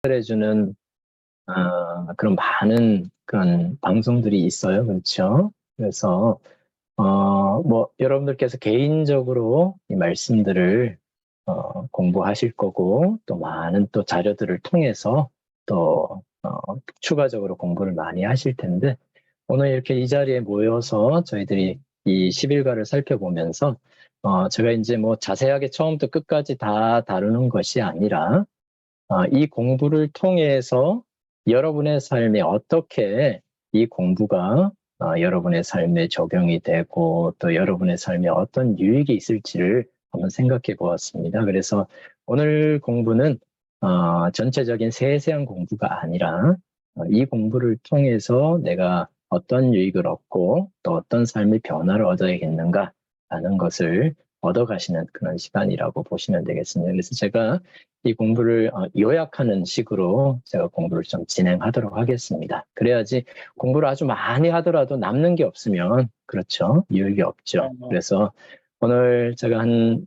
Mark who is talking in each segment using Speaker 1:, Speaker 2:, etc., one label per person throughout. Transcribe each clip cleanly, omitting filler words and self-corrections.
Speaker 1: 해주는 그런 많은 그런 방송들이 있어요. 그렇죠? 그래서 뭐 여러분들께서 개인적으로 이 말씀들을 공부하실 거고 또 많은 또 자료들을 통해서 또 추가적으로 공부를 많이 하실 텐데 오늘 이렇게 이 자리에 모여서 저희들이 이 10일가를 살펴보면서 제가 이제 뭐 자세하게 처음부터 끝까지 다 다루는 것이 아니라 이 공부를 통해서 여러분의 삶에 어떻게 이 공부가 여러분의 삶에 적용이 되고 또 여러분의 삶에 어떤 유익이 있을지를 한번 생각해 보았습니다. 그래서 오늘 공부는 전체적인 세세한 공부가 아니라 이 공부를 통해서 내가 어떤 유익을 얻고 또 어떤 삶의 변화를 얻어야겠는가 하는 것을 얻어가시는 그런 시간이라고 보시면 되겠습니다. 그래서 제가 이 공부를 요약하는 식으로 제가 공부를 좀 진행하도록 하겠습니다. 그래야지 공부를 아주 많이 하더라도 남는 게 없으면 그렇죠. 유익이 없죠. 그래서 오늘 제가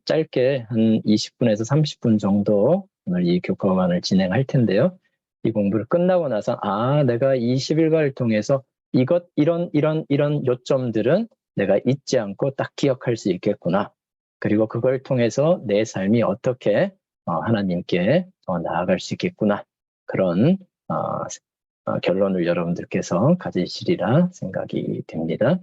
Speaker 1: 짧게 한 20분에서 30분 정도 오늘 이 교과관을 진행할 텐데요. 이 공부를 끝나고 나서 내가 이 10일간을 통해서 이런 요점들은 내가 잊지 않고 딱 기억할 수 있겠구나. 그리고 그걸 통해서 내 삶이 어떻게 하나님께 더 나아갈 수 있겠구나. 그런 결론을 여러분들께서 가지시리라 생각이 됩니다.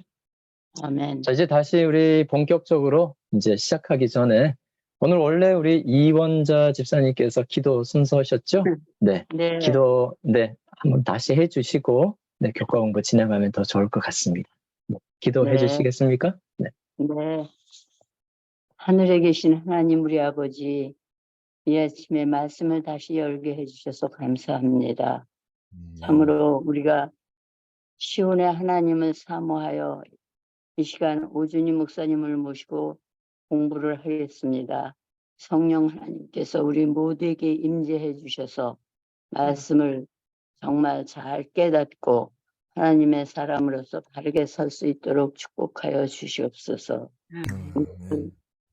Speaker 2: 아멘.
Speaker 1: 자, 이제 다시 우리 본격적으로 이제 시작하기 전에 오늘 원래 우리 이원자 집사님께서 기도 순서셨죠? 네.
Speaker 2: 네.
Speaker 1: 기도 한번 다시 해주시고 교과 공부 진행하면 더 좋을 것 같습니다. 기도해 주시겠습니까? 네.
Speaker 2: 네. 하늘에 계신 하나님 우리 아버지, 이 아침에 말씀을 다시 열게 해주셔서 감사합니다. 참으로 우리가 시온의 하나님을 사모하여 이 시간 오준희 목사님을 모시고 공부를 하겠습니다. 성령 하나님께서 우리 모두에게 임재해 주셔서 말씀을 정말 잘 깨닫고 하나님의 사람으로서 바르게 설 수 있도록 축복하여 주시옵소서.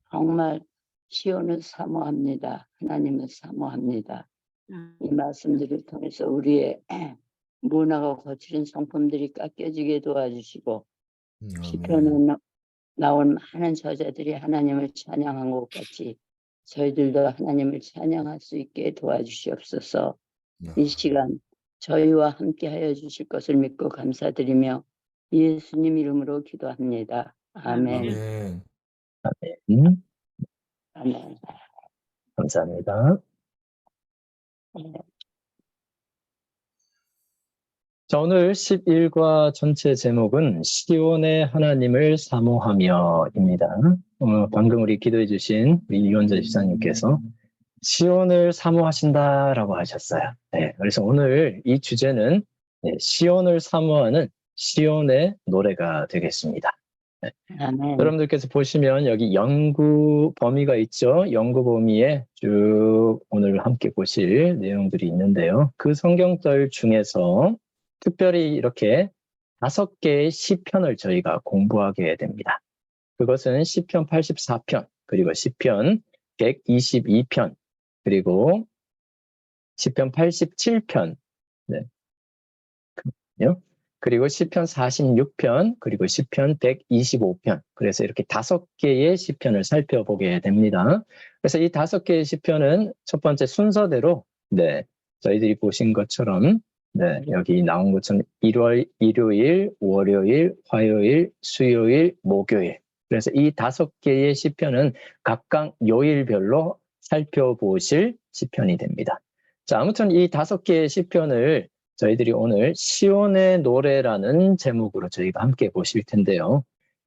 Speaker 2: 정말 시온을 사모합니다. 하나님을 사모합니다. 이 말씀들을 통해서 우리의 모나고 거칠은 성품들이 깎여지게 도와주시고 시편에 나온 많은 저자들이 하나님을 찬양한 것 같이 저희들도 하나님을 찬양할 수 있게 도와주시옵소서. 이 시간 저희와 함께하여 주실 것을 믿고 감사드리며 예수님 이름으로 기도합니다. 아멘.
Speaker 1: 아멘.
Speaker 2: 아멘.
Speaker 1: 감사합니다. 자, 오늘 11과 전체 제목은 시온의 하나님을 사모하며입니다. 방금 우리 기도해 주신 우리 이원자 집사님께서 시온을 사모하신다라고 하셨어요. 네, 그래서 오늘 이 주제는 시온을 사모하는 시온의 노래가 되겠습니다. 네. 여러분들께서 보시면 여기 연구 범위가 있죠. 연구 범위에 쭉 오늘 함께 보실 내용들이 있는데요. 그 성경절 중에서 특별히 이렇게 5개의 시편을 저희가 공부하게 됩니다. 그것은 시편 84편, 그리고 시편 122편, 그리고 시편 87편, 그리고 시편 46편, 그리고 시편 125편. 그래서 이렇게 5개의 시편을 살펴보게 됩니다. 그래서 이 5개의 시편은 첫 번째 순서대로, 저희들이 보신 것처럼, 여기 나온 것처럼 일요일, 월요일, 화요일, 수요일, 목요일. 그래서 이 5개의 시편은 각각 요일별로 살펴보실 시편이 됩니다. 자, 아무튼 이 5개의 시편을 저희들이 오늘 시온의 노래라는 제목으로 저희가 함께 보실 텐데요.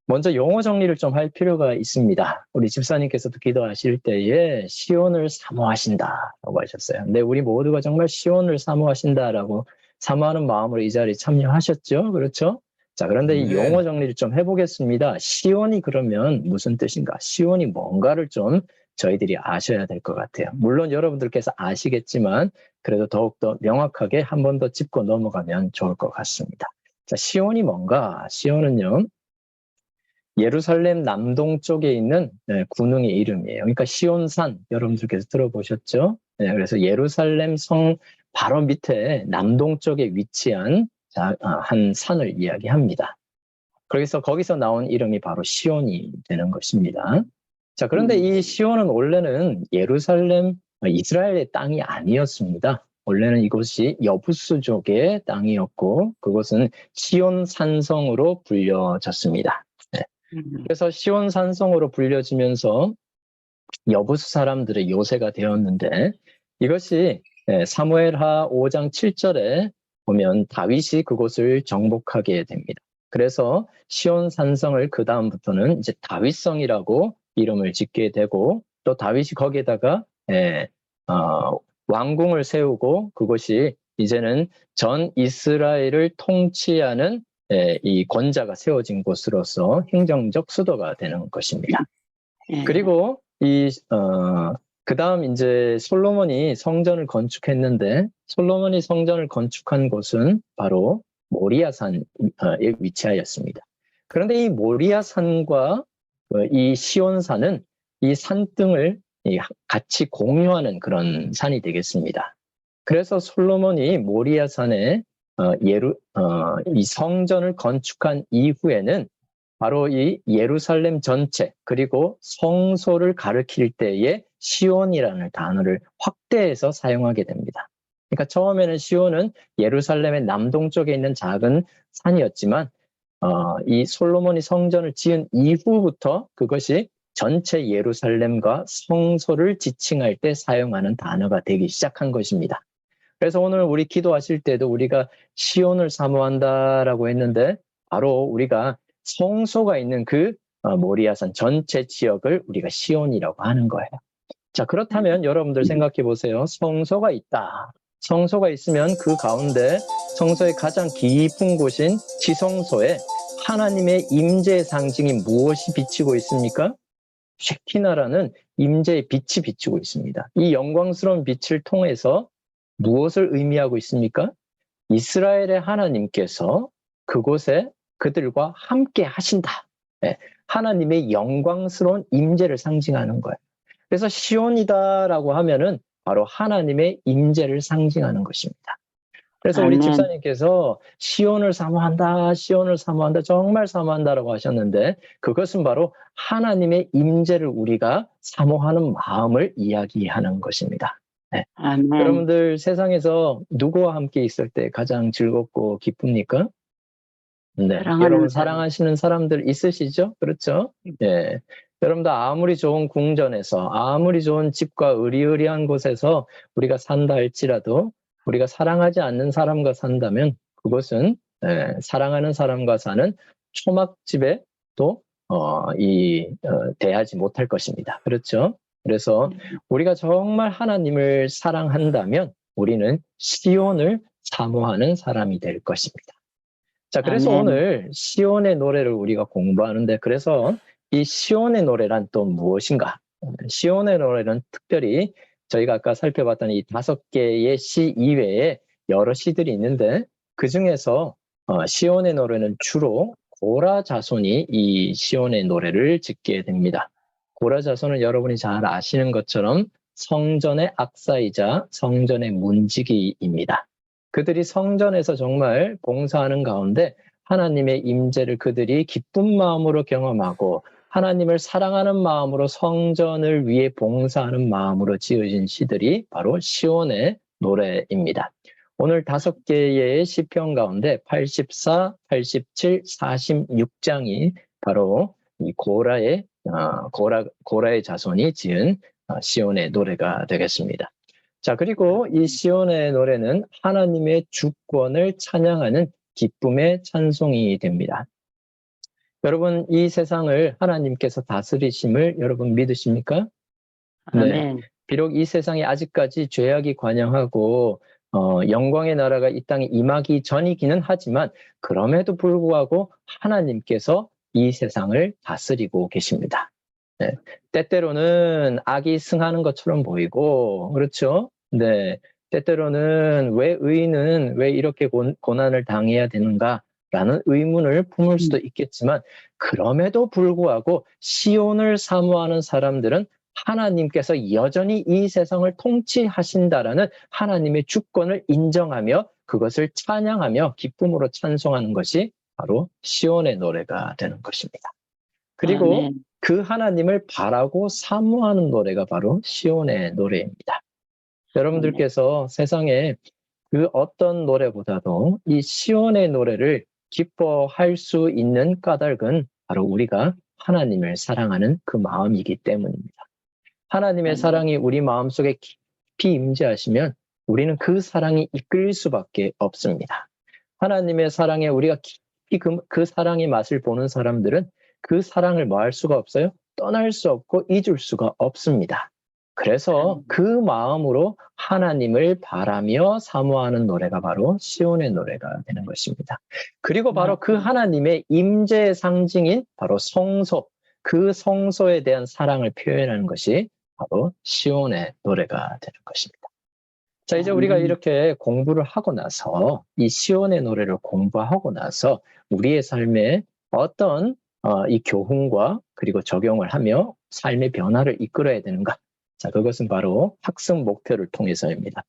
Speaker 1: 먼저 용어 정리를 좀 할 필요가 있습니다. 우리 집사님께서도 기도하실 때에 시온을 사모하신다라고 하셨어요. 근데 우리 모두가 정말 시온을 사모하신다라고 사모하는 마음으로 이 자리에 참여하셨죠? 그렇죠? 자, 그런데 이 용어 정리를 좀 해보겠습니다. 시온이 그러면 무슨 뜻인가? 시온이 뭔가를 좀 저희들이 아셔야 될 것 같아요. 물론 여러분들께서 아시겠지만 그래도 더욱더 명확하게 한 번 더 짚고 넘어가면 좋을 것 같습니다. 자, 시온이 뭔가? 시온은요, 예루살렘 남동쪽에 있는 군웅의 이름이에요. 그러니까 시온산, 여러분들께서 들어보셨죠? 그래서 예루살렘 성 바로 밑에 남동쪽에 위치한 한 산을 이야기합니다. 그래서 거기서 나온 이름이 바로 시온이 되는 것입니다. 자, 그런데 이 시온은 원래는 예루살렘, 이스라엘의 땅이 아니었습니다. 원래는 이곳이 여부수족의 땅이었고 그곳은 시온 산성으로 불려졌습니다. 네. 그래서 시온 산성으로 불려지면서 여부수 사람들의 요새가 되었는데 이것이 사무엘하 5장 7절에 보면 다윗이 그곳을 정복하게 됩니다. 그래서 시온 산성을 그 다음부터는 이제 다윗성이라고 이름을 짓게 되고 또 다윗이 거기에다가 왕궁을 세우고 그것이 이제는 전 이스라엘을 통치하는 이 권자가 세워진 곳으로서 행정적 수도가 되는 것입니다. 그리고 그 다음 이제 솔로몬이 성전을 건축했는데 솔로몬이 성전을 건축한 곳은 바로 모리아산에 위치하였습니다. 그런데 이 모리아산과 이 시온산은 이 산등을 같이 공유하는 그런 산이 되겠습니다. 그래서 솔로몬이 모리아산에 이 성전을 건축한 이후에는 바로 이 예루살렘 전체 그리고 성소를 가리킬 때에 시온이라는 단어를 확대해서 사용하게 됩니다. 그러니까 처음에는 시온은 예루살렘의 남동쪽에 있는 작은 산이었지만 이 솔로몬이 성전을 지은 이후부터 그것이 전체 예루살렘과 성소를 지칭할 때 사용하는 단어가 되기 시작한 것입니다. 그래서 오늘 우리 기도하실 때도 우리가 시온을 사모한다라고 했는데 바로 우리가 성소가 있는 그 모리아산 전체 지역을 우리가 시온이라고 하는 거예요. 자, 그렇다면 여러분들 생각해 보세요. 성소가 있다. 성소가 있으면 그 가운데 성소의 가장 깊은 곳인 지성소에 하나님의 임재의 상징이 무엇이 비치고 있습니까? 쉐키나라는 임재의 빛이 비치고 있습니다. 이 영광스러운 빛을 통해서 무엇을 의미하고 있습니까? 이스라엘의 하나님께서 그곳에 그들과 함께 하신다. 하나님의 영광스러운 임재를 상징하는 거예요. 그래서 시온이다라고 하면은 바로 하나님의 임재를 상징하는 것입니다. 그래서 우리 집사님께서 시온을 사모한다, 시온을 사모한다, 정말 사모한다라고 하셨는데 그것은 바로 하나님의 임재를 우리가 사모하는 마음을 이야기하는 것입니다. 네. 여러분들 세상에서 누구와 함께 있을 때 가장 즐겁고 기쁩니까? 네. 여러분 사랑하시는 사람들 있으시죠? 그렇죠? 네. 여러분들 아무리 좋은 궁전에서 아무리 좋은 집과 의리의리한 곳에서 우리가 산다 할지라도 우리가 사랑하지 않는 사람과 산다면 그것은 사랑하는 사람과 사는 초막집에 또 대하지 못할 것입니다. 그렇죠? 그래서 우리가 정말 하나님을 사랑한다면 우리는 시온을 사모하는 사람이 될 것입니다. 자, 그래서 오늘 시온의 노래를 우리가 공부하는데 그래서 이 시온의 노래란 또 무엇인가? 시온의 노래는 특별히 저희가 아까 살펴봤던 이 5개의 시 이외에 여러 시들이 있는데 그 중에서 시온의 노래는 주로 고라 자손이 이 시온의 노래를 짓게 됩니다. 고라 자손은 여러분이 잘 아시는 것처럼 성전의 악사이자 성전의 문지기입니다. 그들이 성전에서 정말 봉사하는 가운데 하나님의 임재를 그들이 기쁜 마음으로 경험하고 하나님을 사랑하는 마음으로 성전을 위해 봉사하는 마음으로 지어진 시들이 바로 시온의 노래입니다. 오늘 5개의 시편 가운데 84, 87, 46장이 바로 이 고라의 자손이 지은 시온의 노래가 되겠습니다. 자, 그리고 이 시온의 노래는 하나님의 주권을 찬양하는 기쁨의 찬송이 됩니다. 여러분, 이 세상을 하나님께서 다스리심을 여러분 믿으십니까? 네. 비록 이 세상에 아직까지 죄악이 관영하고 영광의 나라가 이 땅에 임하기 전이기는 하지만 그럼에도 불구하고 하나님께서 이 세상을 다스리고 계십니다. 네. 때때로는 악이 승하는 것처럼 보이고 그렇죠? 네. 때때로는 왜 의인은 왜 이렇게 고난을 당해야 되는가? 라는 의문을 품을 수도 있겠지만 그럼에도 불구하고 시온을 사모하는 사람들은 하나님께서 여전히 이 세상을 통치하신다라는 하나님의 주권을 인정하며 그것을 찬양하며 기쁨으로 찬송하는 것이 바로 시온의 노래가 되는 것입니다. 그리고
Speaker 2: 아멘.
Speaker 1: 그 하나님을 바라고 사모하는 노래가 바로 시온의 노래입니다. 여러분들께서 세상에 그 어떤 노래보다도 이 시온의 노래를 기뻐할 수 있는 까닭은 바로 우리가 하나님을 사랑하는 그 마음이기 때문입니다. 하나님의
Speaker 2: 아멘.
Speaker 1: 사랑이 우리 마음속에 깊이 임재하시면 우리는 그 사랑이 이끌릴 수밖에 없습니다. 하나님의 사랑에 우리가 깊이 그 사랑의 맛을 보는 사람들은 그 사랑을 뭐 할 수가 없어요? 떠날 수 없고 잊을 수가 없습니다. 그래서 그 마음으로 하나님을 바라며 사모하는 노래가 바로 시온의 노래가 되는 것입니다. 그리고 바로 그 하나님의 임재의 상징인 바로 성소, 그 성소에 대한 사랑을 표현하는 것이 바로 시온의 노래가 되는 것입니다. 자, 이제 우리가 이렇게 공부를 하고 나서 이 시온의 노래를 공부하고 나서 우리의 삶에 어떤 이 교훈과 그리고 적용을 하며 삶의 변화를 이끌어야 되는가? 자, 그것은 바로 학습 목표를 통해서입니다.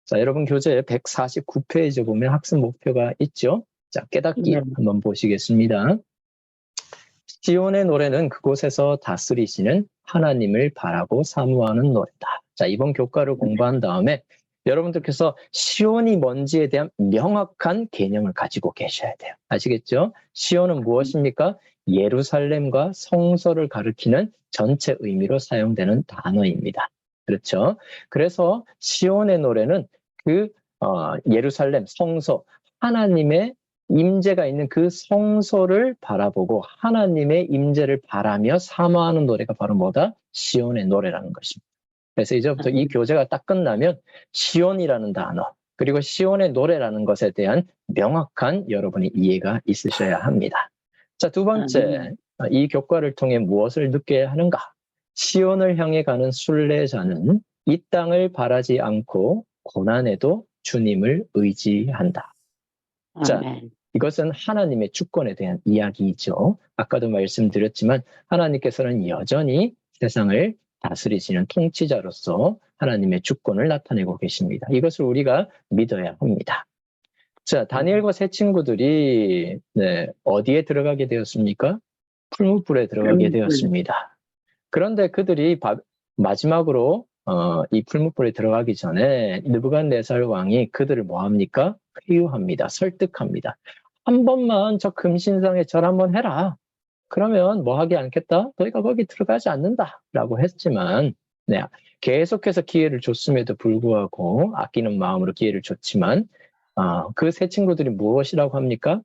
Speaker 1: 자, 여러분 교재 149페이지 보면 학습 목표가 있죠? 자, 깨닫기 한번 보시겠습니다. 시온의 노래는 그곳에서 다스리시는 하나님을 바라고 사모하는 노래다. 자, 이번 교과를 공부한 다음에 여러분들께서 시온이 뭔지에 대한 명확한 개념을 가지고 계셔야 돼요. 아시겠죠? 시온은 무엇입니까? 예루살렘과 성소를 가리키는 전체 의미로 사용되는 단어입니다. 그렇죠? 그래서 시온의 노래는 그 예루살렘, 성소, 하나님의 임재가 있는 그 성소를 바라보고 하나님의 임재를 바라며 사모하는 노래가 바로 뭐다? 시온의 노래라는 것입니다. 그래서 이제부터 이 교재가 딱 끝나면 시온이라는 단어 그리고 시온의 노래라는 것에 대한 명확한 여러분의 이해가 있으셔야 합니다. 자, 두 번째, 이 교과를 통해 무엇을 느껴야 하는가? 시온을 향해 가는 순례자는 이 땅을 바라지 않고 고난에도 주님을 의지한다. 자, 이것은 하나님의 주권에 대한 이야기이죠. 아까도 말씀드렸지만 하나님께서는 여전히 세상을 다스리시는 통치자로서 하나님의 주권을 나타내고 계십니다. 이것을 우리가 믿어야 합니다. 자, 다니엘과 세 친구들이 어디에 들어가게 되었습니까? 풀무불에 들어가게 되었습니다. 그런데 그들이 마지막으로 이 풀무불에 들어가기 전에 느부갓네살 왕이 그들을 뭐합니까? 회유합니다. 설득합니다. 한 번만 저 금신상에 절 한번 해라. 그러면 뭐 하지 않겠다? 너희가 거기 들어가지 않는다. 라고 했지만 계속해서 기회를 줬음에도 불구하고 아끼는 마음으로 기회를 줬지만 그 세 친구들이 무엇이라고 합니까?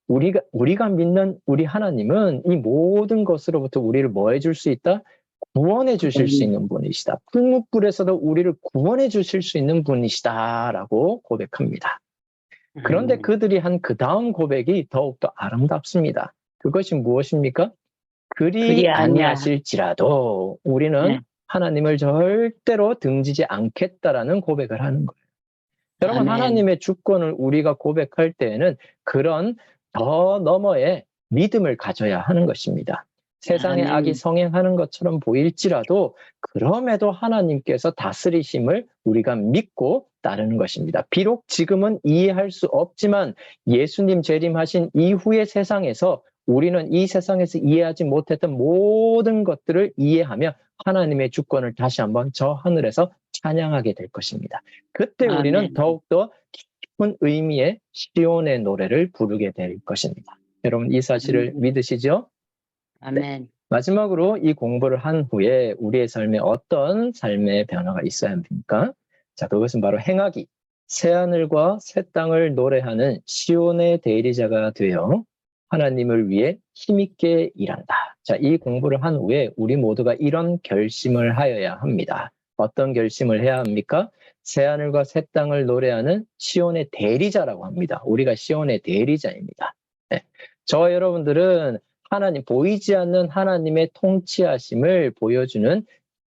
Speaker 1: 우리가 믿는 우리 하나님은 이 모든 것으로부터 우리를 뭐 해줄 수 있다? 구원해 주실 수 있는 분이시다. 풀무불에서도 우리를 구원해 주실 수 있는 분이시다. 라고 고백합니다. 그런데 그들이 한 그 다음 고백이 더욱더 아름답습니다. 그것이 무엇입니까? 그리 아니하실지라도 우리는 하나님을 절대로 등지지 않겠다라는 고백을 하는 거예요. 여러분, 하나님의 주권을 우리가 고백할 때에는 그런 더 너머의 믿음을 가져야 하는 것입니다. 세상의 악이 성행하는 것처럼 보일지라도 그럼에도 하나님께서 다스리심을 우리가 믿고 따르는 것입니다. 비록 지금은 이해할 수 없지만 예수님 재림하신 이후의 세상에서 우리는 이 세상에서 이해하지 못했던 모든 것들을 이해하며 하나님의 주권을 다시 한번 저 하늘에서 찬양하게 될 것입니다. 그때 우리는 더욱더 깊은 의미의 시온의 노래를 부르게 될 것입니다. 여러분, 이 사실을 믿으시죠?
Speaker 2: 아멘.
Speaker 1: 마지막으로 이 공부를 한 후에 우리의 삶에 어떤 삶의 변화가 있어야 합니까? 자, 그것은 바로 행하기. 새하늘과 새 땅을 노래하는 시온의 대리자가 되어 하나님을 위해 힘있게 일한다. 자, 이 공부를 한 후에 우리 모두가 이런 결심을 하여야 합니다. 어떤 결심을 해야 합니까? 새하늘과 새 땅을 노래하는 시온의 대리자라고 합니다. 우리가 시온의 대리자입니다. 저와 여러분들은 보이지 않는 하나님의 통치하심을 보여주는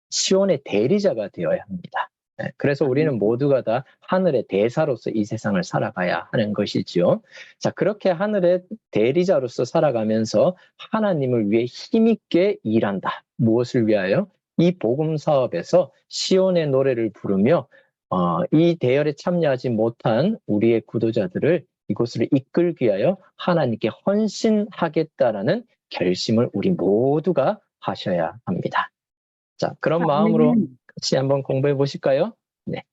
Speaker 1: 시온의 대리자가 되어야 합니다. 그래서 우리는 모두가 다 하늘의 대사로서 이 세상을 살아가야 하는 것이지요. 자, 그렇게 하늘의 대리자로서 살아가면서 하나님을 위해 힘있게 일한다. 무엇을 위하여? 이 복음 사업에서 시온의 노래를 부르며 이 대열에 참여하지 못한 우리의 구도자들을 이곳으로 이끌기 위하여 하나님께 헌신하겠다라는 결심을 우리 모두가 하셔야 합니다. 자, 그런 마음으로 같이 한번 공부해 보실까요? 네.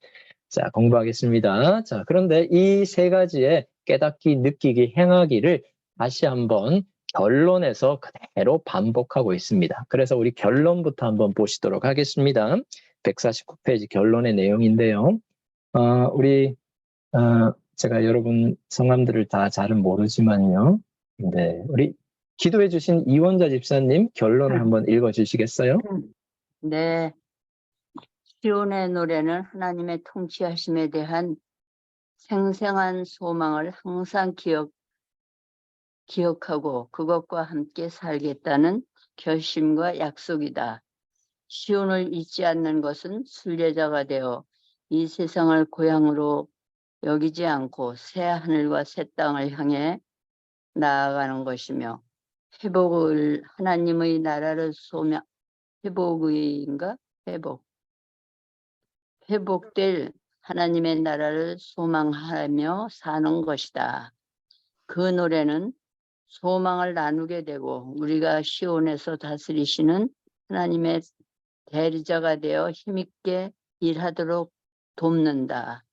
Speaker 1: 자, 공부하겠습니다. 자, 그런데 이 세 가지의 깨닫기, 느끼기, 행하기를 다시 한번 결론에서 그대로 반복하고 있습니다. 그래서 우리 결론부터 한번 보시도록 하겠습니다. 149페이지 결론의 내용인데요. 제가 여러분 성함들을 다 잘은 모르지만요. 네, 우리 기도해 주신 이원자 집사님 결론을 한번 읽어 주시겠어요?
Speaker 2: 네. 시온의 노래는 하나님의 통치하심에 대한 생생한 소망을 항상 기억하고 그것과 함께 살겠다는 결심과 약속이다. 시온을 잊지 않는 것은 순례자가 되어 이 세상을 고향으로 여기지 않고 새 하늘과 새 땅을 향해 나아가는 것이며 하나님의 나라를 회복될 하나님의 나라를 소망하며 사는 것이다. 그 노래는 소망을 나누게 되고 우리가 시온에서 다스리시는 하나님의 대리자가 되어 힘있게 일하도록 돕는다.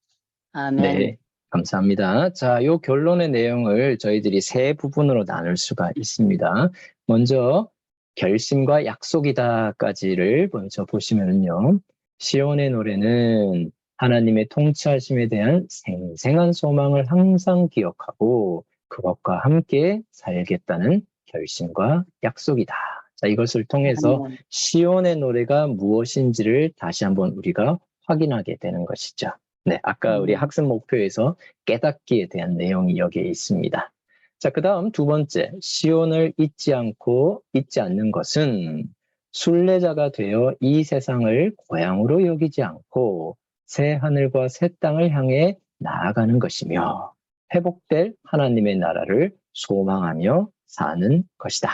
Speaker 2: 아멘.
Speaker 1: 네, 감사합니다. 자, 요 결론의 내용을 저희들이 세 부분으로 나눌 수가 있습니다. 먼저 결심과 약속이다까지를 먼저 보시면요. 시온의 노래는 하나님의 통치하심에 대한 생생한 소망을 항상 기억하고 그것과 함께 살겠다는 결심과 약속이다. 자, 이것을 통해서
Speaker 2: 아멘.
Speaker 1: 시온의 노래가 무엇인지를 다시 한번 우리가 확인하게 되는 것이죠. 네, 아까 우리 학습 목표에서 깨닫기에 대한 내용이 여기에 있습니다. 자, 그 다음 두 번째, 시온을 잊지 않는 것은 순례자가 되어 이 세상을 고향으로 여기지 않고 새 하늘과 새 땅을 향해 나아가는 것이며 회복될 하나님의 나라를 소망하며 사는 것이다.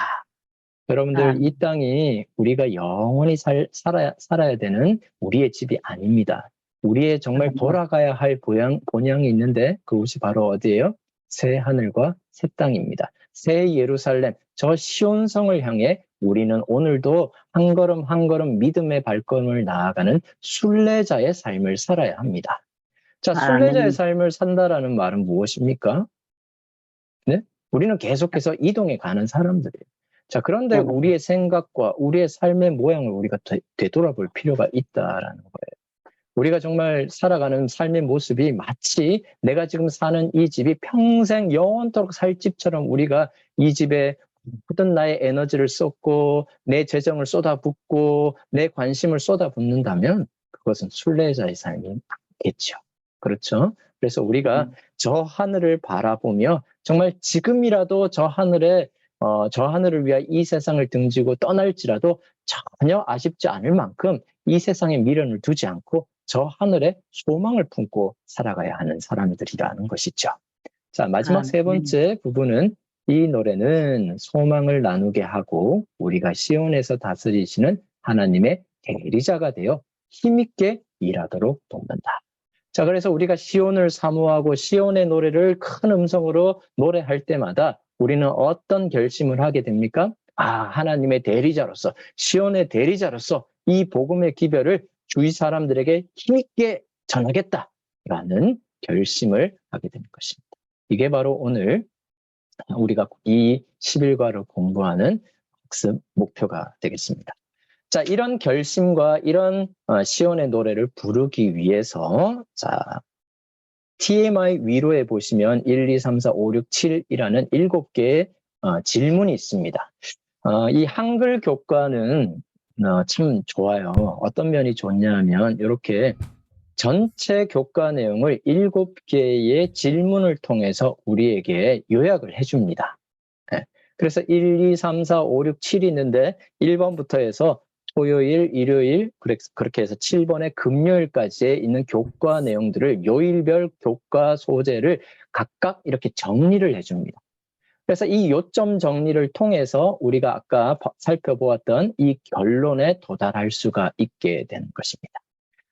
Speaker 1: 여러분들, 이 땅이 우리가 영원히 살아야 되는 우리의 집이 아닙니다. 우리의 정말 돌아가야 할 본향이 있는데 그곳이 바로 어디예요? 새 하늘과 새 땅입니다. 새 예루살렘, 저 시온성을 향해 우리는 오늘도 한 걸음 한 걸음 믿음의 발걸음을 나아가는 순례자의 삶을 살아야 합니다. 자, 순례자의 삶을 산다라는 말은 무엇입니까? 네? 우리는 계속해서 이동해 가는 사람들이에요. 자, 그런데 우리의 생각과 우리의 삶의 모양을 우리가 되돌아볼 필요가 있다라는 거예요. 우리가 정말 살아가는 삶의 모습이 마치 내가 지금 사는 이 집이 평생 영원토록 살 집처럼 우리가 이 집에 모든 나의 에너지를 쏟고 내 재정을 쏟아붓고 내 관심을 쏟아붓는다면 그것은 순례자의 삶이 아니겠죠. 그렇죠? 그래서 우리가 저 하늘을 바라보며 정말 지금이라도 저 하늘을 위하 이 세상을 등지고 떠날지라도 전혀 아쉽지 않을 만큼 이 세상에 미련을 두지 않고 저 하늘에 소망을 품고 살아가야 하는 사람들이라는 것이죠. 자, 마지막 세 번째 부분은 이 노래는 소망을 나누게 하고 우리가 시온에서 다스리시는 하나님의 대리자가 되어 힘있게 일하도록 돕는다. 자, 그래서 우리가 시온을 사모하고 시온의 노래를 큰 음성으로 노래할 때마다 우리는 어떤 결심을 하게 됩니까? 하나님의 대리자로서, 시온의 대리자로서 이 복음의 기별을 주위 사람들에게 힘있게 전하겠다라는 결심을 하게 되는 것입니다. 이게 바로 오늘 우리가 이 11과를 공부하는 학습 목표가 되겠습니다. 자, 이런 결심과 이런 시온의 노래를 부르기 위해서 자, TMI 위로에 보시면 1, 2, 3, 4, 5, 6, 7이라는 7개의 질문이 있습니다. 이 한글 교과는 참 좋아요. 어떤 면이 좋냐면 이렇게 전체 교과 내용을 7개의 질문을 통해서 우리에게 요약을 해줍니다. 그래서 1, 2, 3, 4, 5, 6, 7이 있는데 1번부터 해서 토요일, 일요일, 그렇게 해서 7번의 금요일까지에 있는 교과 내용들을 요일별 교과 소재를 각각 이렇게 정리를 해줍니다. 그래서 이 요점 정리를 통해서 우리가 아까 살펴보았던 이 결론에 도달할 수가 있게 되는 것입니다.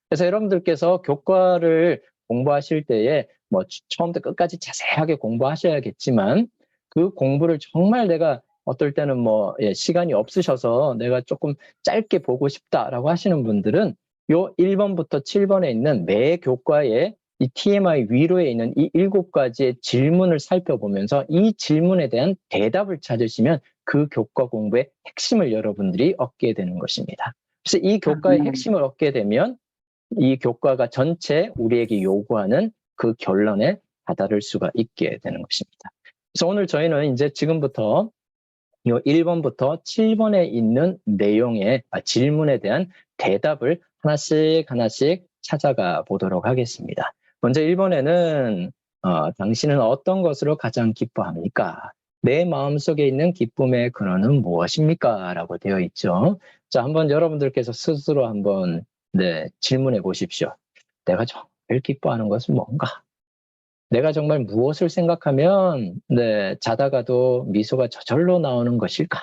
Speaker 1: 그래서 여러분들께서 교과를 공부하실 때에 뭐 처음부터 끝까지 자세하게 공부하셔야겠지만 그 공부를 정말 내가 어떨 때는 뭐 시간이 없으셔서 내가 조금 짧게 보고 싶다라고 하시는 분들은 요 1번부터 7번에 있는 매 교과에 이 TMI 위로에 있는 이 7가지의 질문을 살펴보면서 이 질문에 대한 대답을 찾으시면 그 교과 공부의 핵심을 여러분들이 얻게 되는 것입니다. 그래서 이 교과의 핵심을 얻게 되면 이 교과가 전체 우리에게 요구하는 그 결론에 다다를 수가 있게 되는 것입니다. 그래서 오늘 저희는 이제 지금부터 이 1번부터 7번에 있는 내용의 질문에 대한 대답을 하나씩 하나씩 찾아가 보도록 하겠습니다. 먼저 1번에는 당신은 어떤 것으로 가장 기뻐합니까? 내 마음속에 있는 기쁨의 근원은 무엇입니까? 라고 되어 있죠. 자, 한번 여러분들께서 스스로 한번 질문해 보십시오. 내가 정말 기뻐하는 것은 뭔가? 내가 정말 무엇을 생각하면 자다가도 미소가 저절로 나오는 것일까?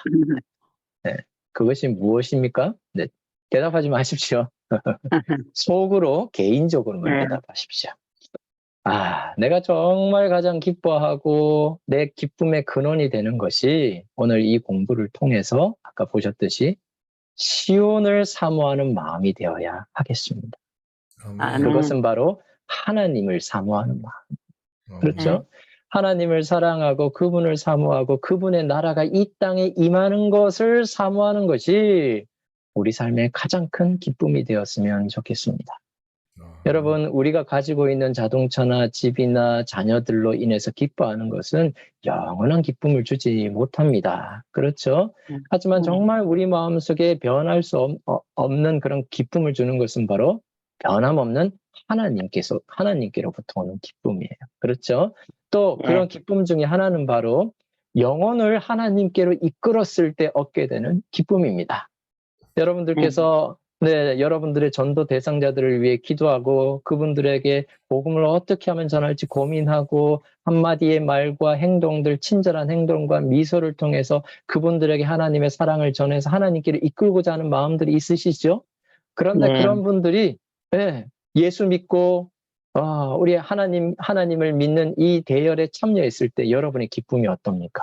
Speaker 1: 그것이 무엇입니까? 대답하지 마십시오. 속으로 개인적으로만
Speaker 2: 네.
Speaker 1: 대답하십시오. 내가 정말 가장 기뻐하고 내 기쁨의 근원이 되는 것이 오늘 이 공부를 통해서 아까 보셨듯이 시온을 사모하는 마음이 되어야 하겠습니다. 그것은 바로 하나님을 사모하는 마음. 그렇죠? 하나님을 사랑하고 그분을 사모하고 그분의 나라가 이 땅에 임하는 것을 사모하는 것이 우리 삶의 가장 큰 기쁨이 되었으면 좋겠습니다. 여러분, 우리가 가지고 있는 자동차나 집이나 자녀들로 인해서 기뻐하는 것은 영원한 기쁨을 주지 못합니다. 그렇죠? 하지만 정말 우리 마음속에 변할 수 없는 그런 기쁨을 주는 것은 바로 변함없는 하나님께로부터 오는 기쁨이에요. 그렇죠? 또 그런 기쁨 중에 하나는 바로 영혼을 하나님께로 이끌었을 때 얻게 되는 기쁨입니다. 여러분들께서 여러분들의 전도 대상자들을 위해 기도하고 그분들에게 복음을 어떻게 하면 전할지 고민하고 한마디의 말과 행동들, 친절한 행동과 미소를 통해서 그분들에게 하나님의 사랑을 전해서 하나님께로 이끌고자 하는 마음들이 있으시죠? 그런데 그런 분들이 예수 믿고 우리 하나님을 믿는 이 대열에 참여했을 때 여러분의 기쁨이 어떻습니까?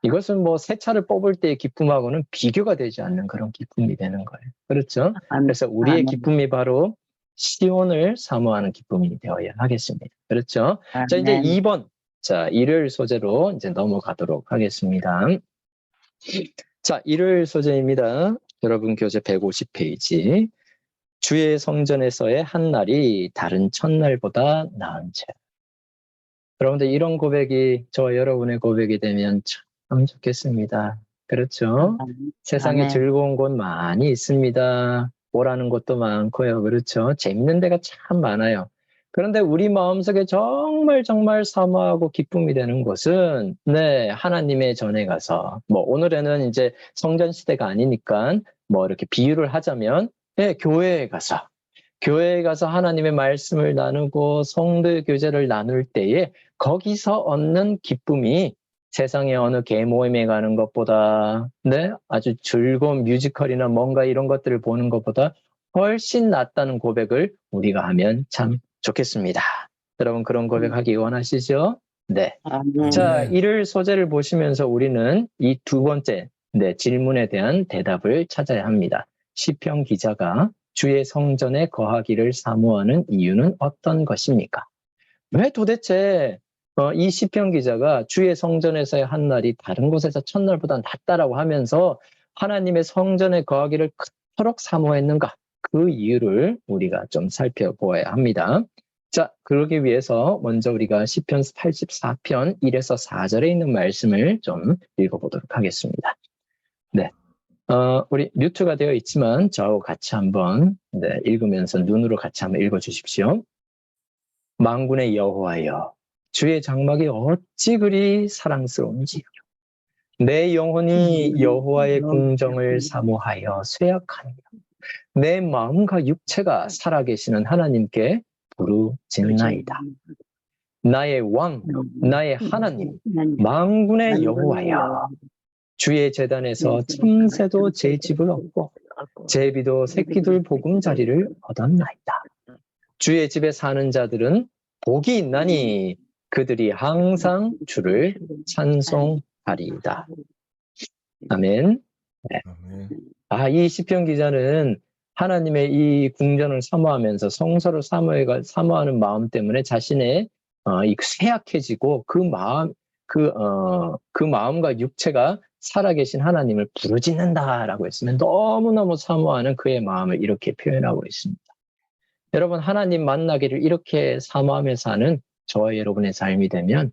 Speaker 1: 이것은 뭐 새 차를 뽑을 때의 기쁨하고는 비교가 되지 않는 그런 기쁨이 되는 거예요. 그렇죠? 그래서 우리의 기쁨이 바로 시온을 사모하는 기쁨이 되어야 하겠습니다. 그렇죠? 자, 이제 2번. 자, 일요일 소재로 이제 넘어가도록 하겠습니다. 자, 일요일 소재입니다. 여러분 교재 150페이지. 주의 성전에서의 한 날이 다른 첫날보다 나은 채. 여러분들 이런 고백이 저와 여러분의 고백이 되면 참 좋겠습니다. 그렇죠? 세상에 즐거운 곳 많이 있습니다. 오라는 곳도 많고요. 그렇죠? 재밌는 데가 참 많아요. 그런데 우리 마음속에 정말 정말 사모하고 기쁨이 되는 곳은 하나님의 전에 가서 뭐 오늘에는 이제 성전 시대가 아니니까 뭐 이렇게 비유를 하자면 교회에 가서 하나님의 말씀을 나누고 성도의 교제를 나눌 때에 거기서 얻는 기쁨이 세상의 어느 개모임에 가는 것보다 아주 즐거운 뮤지컬이나 뭔가 이런 것들을 보는 것보다 훨씬 낫다는 고백을 우리가 하면 참 좋겠습니다. 여러분 그런 고백하기 원하시죠? 네. 자, 이를 소재를 보시면서 우리는 이 두 번째 질문에 대한 대답을 찾아야 합니다. 시편 기자가 주의 성전에 거하기를 사모하는 이유는 어떤 것입니까? 왜 도대체 이 시편 기자가 주의 성전에서의 한 날이 다른 곳에서 첫날보다 낫다라고 하면서 하나님의 성전에 거하기를 그토록 사모했는가? 그 이유를 우리가 좀 살펴보아야 합니다. 자, 그러기 위해서 먼저 우리가 시편 84편 1에서 4절에 있는 말씀을 좀 읽어보도록 하겠습니다. 네. 우리 뮤트가 되어 있지만 저하고 같이 한번 읽으면서 눈으로 같이 한번 읽어주십시오. 만군의 여호와여, 주의 장막이 어찌 그리 사랑스러운지요. 내 영혼이 여호와의 궁정을 사모하여 쇠약하며 내 마음과 육체가 살아계시는 하나님께 부르짖나이다. 나의 왕, 나의 하나님, 만군의 여호와여. 주의 제단에서 참새도 제 집을 얻고 제비도 새끼들 복음 자리를 얻었나이다. 주의 집에 사는 자들은 복이 있나니 그들이 항상 주를 찬송하리이다. 아멘. 네. 이 시편 기자는 하나님의 이 궁전을 사모하면서 성서를 사모하는 마음 때문에 자신의 이 쇠약해지고 그 마음과 육체가 살아계신 하나님을 부르짖는다라고 했으면 너무너무 사모하는 그의 마음을 이렇게 표현하고 있습니다. 여러분, 하나님 만나기를 이렇게 사모하며 사는 저와 여러분의 삶이 되면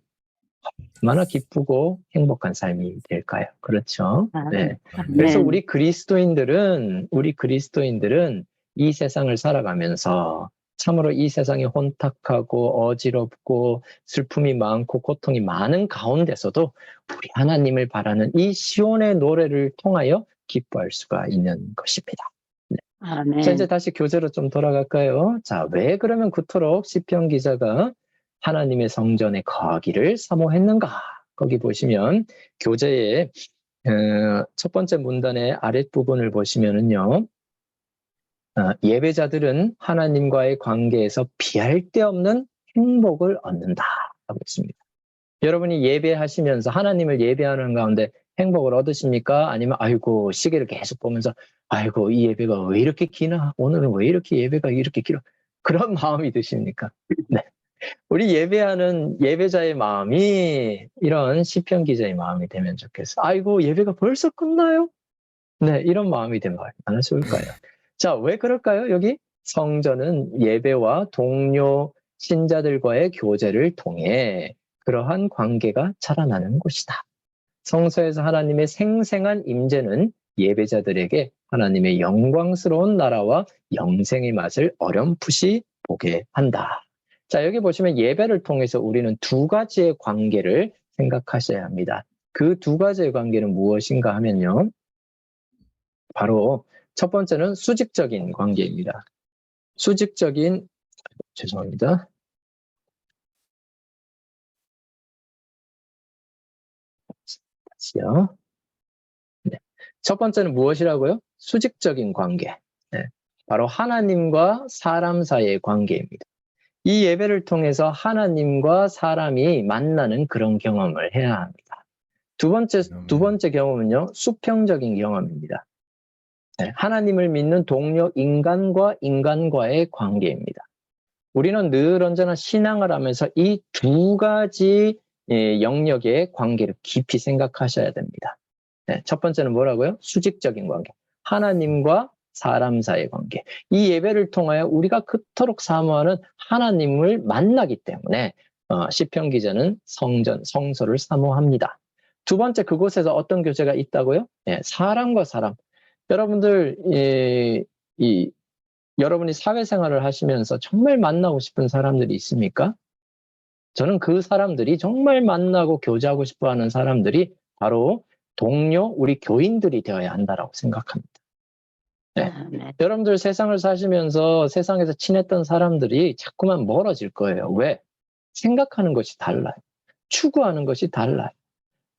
Speaker 1: 얼마나 기쁘고 행복한 삶이 될까요? 그렇죠? 네. 그래서 우리 그리스도인들은 이 세상을 살아가면서 참으로 이 세상이 혼탁하고 어지럽고 슬픔이 많고 고통이 많은 가운데서도 우리 하나님을 바라는 이 시온의 노래를 통하여 기뻐할 수가 있는 것입니다. 네. 자, 이제 다시 교재로 좀 돌아갈까요? 자, 왜 그러면 그토록 시편 기자가 하나님의 성전에 거하기를 사모했는가? 거기 보시면 교재의 첫 번째 문단의 아랫부분을 보시면은요. 예배자들은 하나님과의 관계에서 비할 데 없는 행복을 얻는다라고 했습니다. 여러분이 예배하시면서 하나님을 예배하는 가운데 행복을 얻으십니까? 아니면 아이고 시계를 계속 보면서 아이고 이 예배가 왜 이렇게 기나? 오늘은 왜 이렇게 예배가 이렇게 길어? 그런 마음이 드십니까? 네. 우리 예배하는 예배자의 마음이 이런 시편 기자의 마음이 되면 좋겠어. 아이고 예배가 벌써 끝나요? 네, 이런 마음이 되면 얼마나 좋을까요? 자, 왜 그럴까요? 여기 성전은 예배와 동료 신자들과의 교제를 통해 그러한 관계가 자라나는 곳이다. 성서에서 하나님의 생생한 임재는 예배자들에게 하나님의 영광스러운 나라와 영생의 맛을 어렴풋이 보게 한다. 자, 여기 보시면 예배를 통해서 우리는 두 가지의 관계를 생각하셔야 합니다. 그 두 가지의 관계는 무엇인가 하면요. 바로 첫 번째는 수직적인 관계입니다. 죄송합니다. 다시요. 네. 첫 번째는 무엇이라고요? 수직적인 관계. 네. 바로 하나님과 사람 사이의 관계입니다. 이 예배를 통해서 하나님과 사람이 만나는 그런 경험을 해야 합니다. 두 번째 경험은요, 수평적인 경험입니다. 네. 하나님을 믿는 동료 인간과 인간과의 관계입니다. 우리는 늘 언제나 신앙을 하면서 이 두 가지 영역의 관계를 깊이 생각하셔야 됩니다. 네, 첫 번째는 뭐라고요? 수직적인 관계. 하나님과 사람 사이의 관계. 이 예배를 통하여 우리가 그토록 사모하는 하나님을 만나기 때문에 시편 기자는 성소를 사모합니다. 두 번째, 그곳에서 어떤 교제가 있다고요? 네, 사람과 사람. 여러분들 여러분이 사회생활을 하시면서 정말 만나고 싶은 사람들이 있습니까? 저는 그 사람들이 정말 만나고 교제하고 싶어하는 사람들이 바로 동료, 우리 교인들이 되어야 한다고 생각합니다. 네.
Speaker 2: 네.
Speaker 1: 여러분들 세상을 사시면서 세상에서 친했던 사람들이 자꾸만 멀어질 거예요. 왜? 생각하는 것이 달라요. 추구하는 것이 달라요.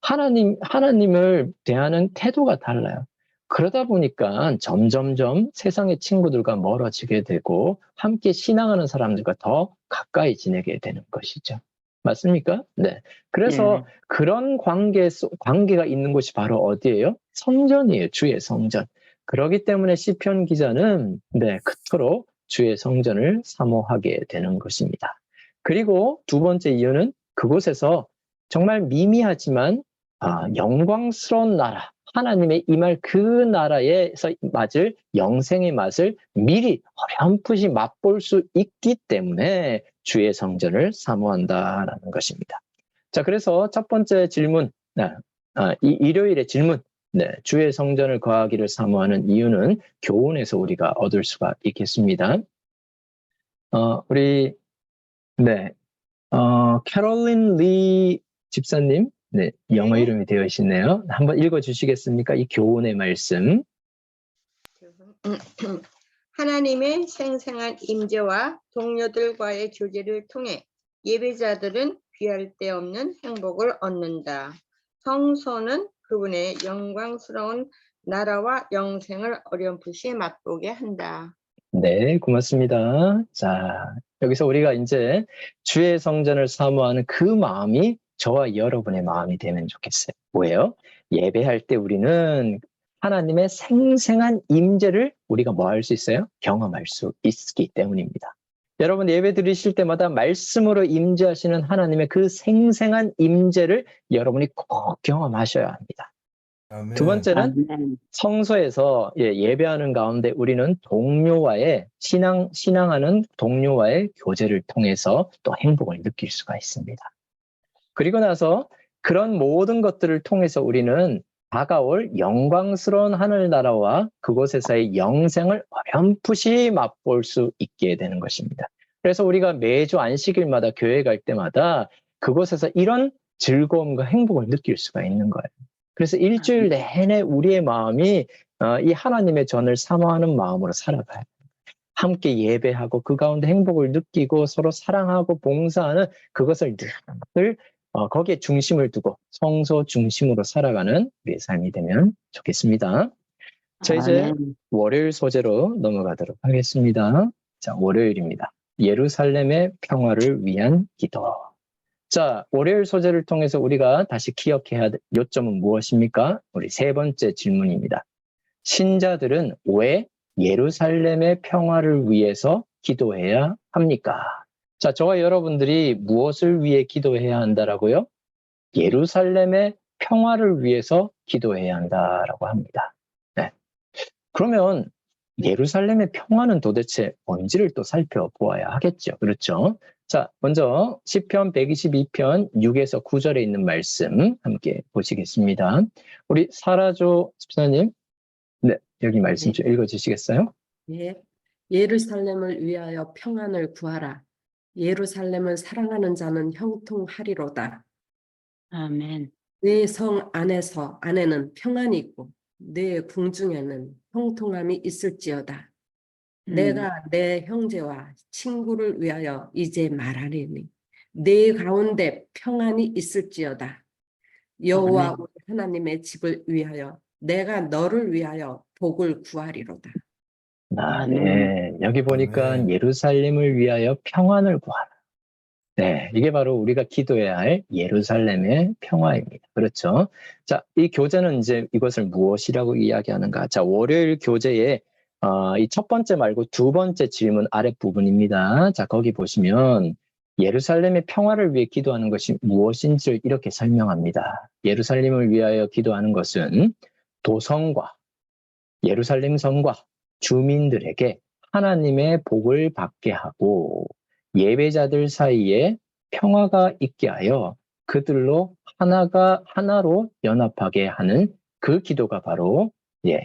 Speaker 1: 하나님을 대하는 태도가 달라요. 그러다 보니까 점점점 세상의 친구들과 멀어지게 되고 함께 신앙하는 사람들과 더 가까이 지내게 되는 것이죠. 맞습니까? 네. 그래서 그런 관계가 있는 곳이 바로 어디예요? 성전이에요. 주의 성전. 그렇기 때문에 시편 기자는 그토록 주의 성전을 사모하게 되는 것입니다. 그리고 두 번째 이유는 그곳에서 정말 미미하지만 영광스러운 나라, 하나님의 임할 그 나라에서 맞을 영생의 맛을 미리 어렴풋이 맛볼 수 있기 때문에 주의 성전을 사모한다라는 것입니다. 자, 그래서 첫 번째 질문, 이 일요일의 질문, 주의 성전을 거하기를 사모하는 이유는 교훈에서 우리가 얻을 수가 있겠습니다. 우리 캐롤린 리 집사님, 영어 이름이 되어 있네요. 한번 읽어주시겠습니까? 이 교훈의 말씀.
Speaker 3: 하나님의 생생한 임재와 동료들과의 교제를 통해 예배자들은 비할 데 없는 행복을 얻는다. 성소는 그분의 영광스러운 나라와 영생을 어렴풋이 맛보게 한다.
Speaker 1: 네, 고맙습니다. 자, 여기서 우리가 이제 주의 성전을 사모하는 그 마음이 저와 여러분의 마음이 되면 좋겠어요. 뭐예요? 예배할 때 우리는 하나님의 생생한 임재를 우리가 뭐 할 수 있어요? 경험할 수 있기 때문입니다. 여러분 예배 드리실 때마다 말씀으로 임재하시는 하나님의 그 생생한 임재를 여러분이 꼭 경험하셔야 합니다. 두
Speaker 4: 아멘.
Speaker 1: 번째는
Speaker 2: 아멘.
Speaker 1: 성소에서 예배하는 가운데 우리는 동료와의 신앙하는 동료와의 교제를 통해서 또 행복을 느낄 수가 있습니다. 그리고 나서 그런 모든 것들을 통해서 우리는 다가올 영광스러운 하늘나라와 그곳에서의 영생을 어렴풋이 맛볼 수 있게 되는 것입니다. 그래서 우리가 매주 안식일마다 교회 갈 때마다 그곳에서 이런 즐거움과 행복을 느낄 수가 있는 거예요. 그래서 일주일 내내 우리의 마음이 이 하나님의 전을 사모하는 마음으로 살아가요. 함께 예배하고 그 가운데 행복을 느끼고 서로 사랑하고 봉사하는 그것을 늘 거기에 중심을 두고 성소 중심으로 살아가는 우리의 삶이 되면 좋겠습니다. 자, 이제
Speaker 2: 아멘.
Speaker 1: 월요일 소재로 넘어가도록 하겠습니다. 자, 월요일입니다. 예루살렘의 평화를 위한 기도. 자, 월요일 소재를 통해서 우리가 다시 기억해야 될 요점은 무엇입니까? 우리 세 번째 질문입니다. 신자들은 왜 예루살렘의 평화를 위해서 기도해야 합니까? 자, 저와 여러분들이 무엇을 위해 기도해야 한다라고요? 예루살렘의 평화를 위해서 기도해야 한다라고 합니다. 네. 그러면 예루살렘의 평화는 도대체 뭔지를 또 살펴보아야 하겠죠. 그렇죠? 자, 먼저 시편 122편 6에서 9절에 있는 말씀 함께 보시겠습니다. 우리 사라조 집사님, 네, 여기 말씀 좀 읽어주시겠어요?
Speaker 5: 예. 예루살렘을 위하여 평안을 구하라. 예루살렘을 사랑하는 자는 형통하리로다.
Speaker 2: 아멘.
Speaker 5: 내 성 안에는 평안이 있고 내 궁중에는 형통함이 있을지어다. 내가 내 형제와 친구를 위하여 이제 말하리니 내 가운데 평안이 있을지어다. 여호와
Speaker 2: 아멘.
Speaker 5: 우리 하나님의 집을 위하여 내가 너를 위하여 복을 구하리로다.
Speaker 1: 네. 여기 보니까
Speaker 4: 아멘.
Speaker 1: 예루살렘을 위하여 평안을 구하라. 네, 이게 바로 우리가 기도해야 할 예루살렘의 평화입니다. 그렇죠? 자, 이 교재는 이제 이것을 무엇이라고 이야기하는가? 자, 월요일 교재에 이 첫 번째 말고 두 번째 질문 아랫부분입니다. 자, 거기 보시면 예루살렘의 평화를 위해 기도하는 것이 무엇인지를 이렇게 설명합니다. 예루살렘을 위하여 기도하는 것은 도성과 예루살렘 성과 주민들에게 하나님의 복을 받게 하고 예배자들 사이에 평화가 있게 하여 그들로 하나로 연합하게 하는 그 기도가 바로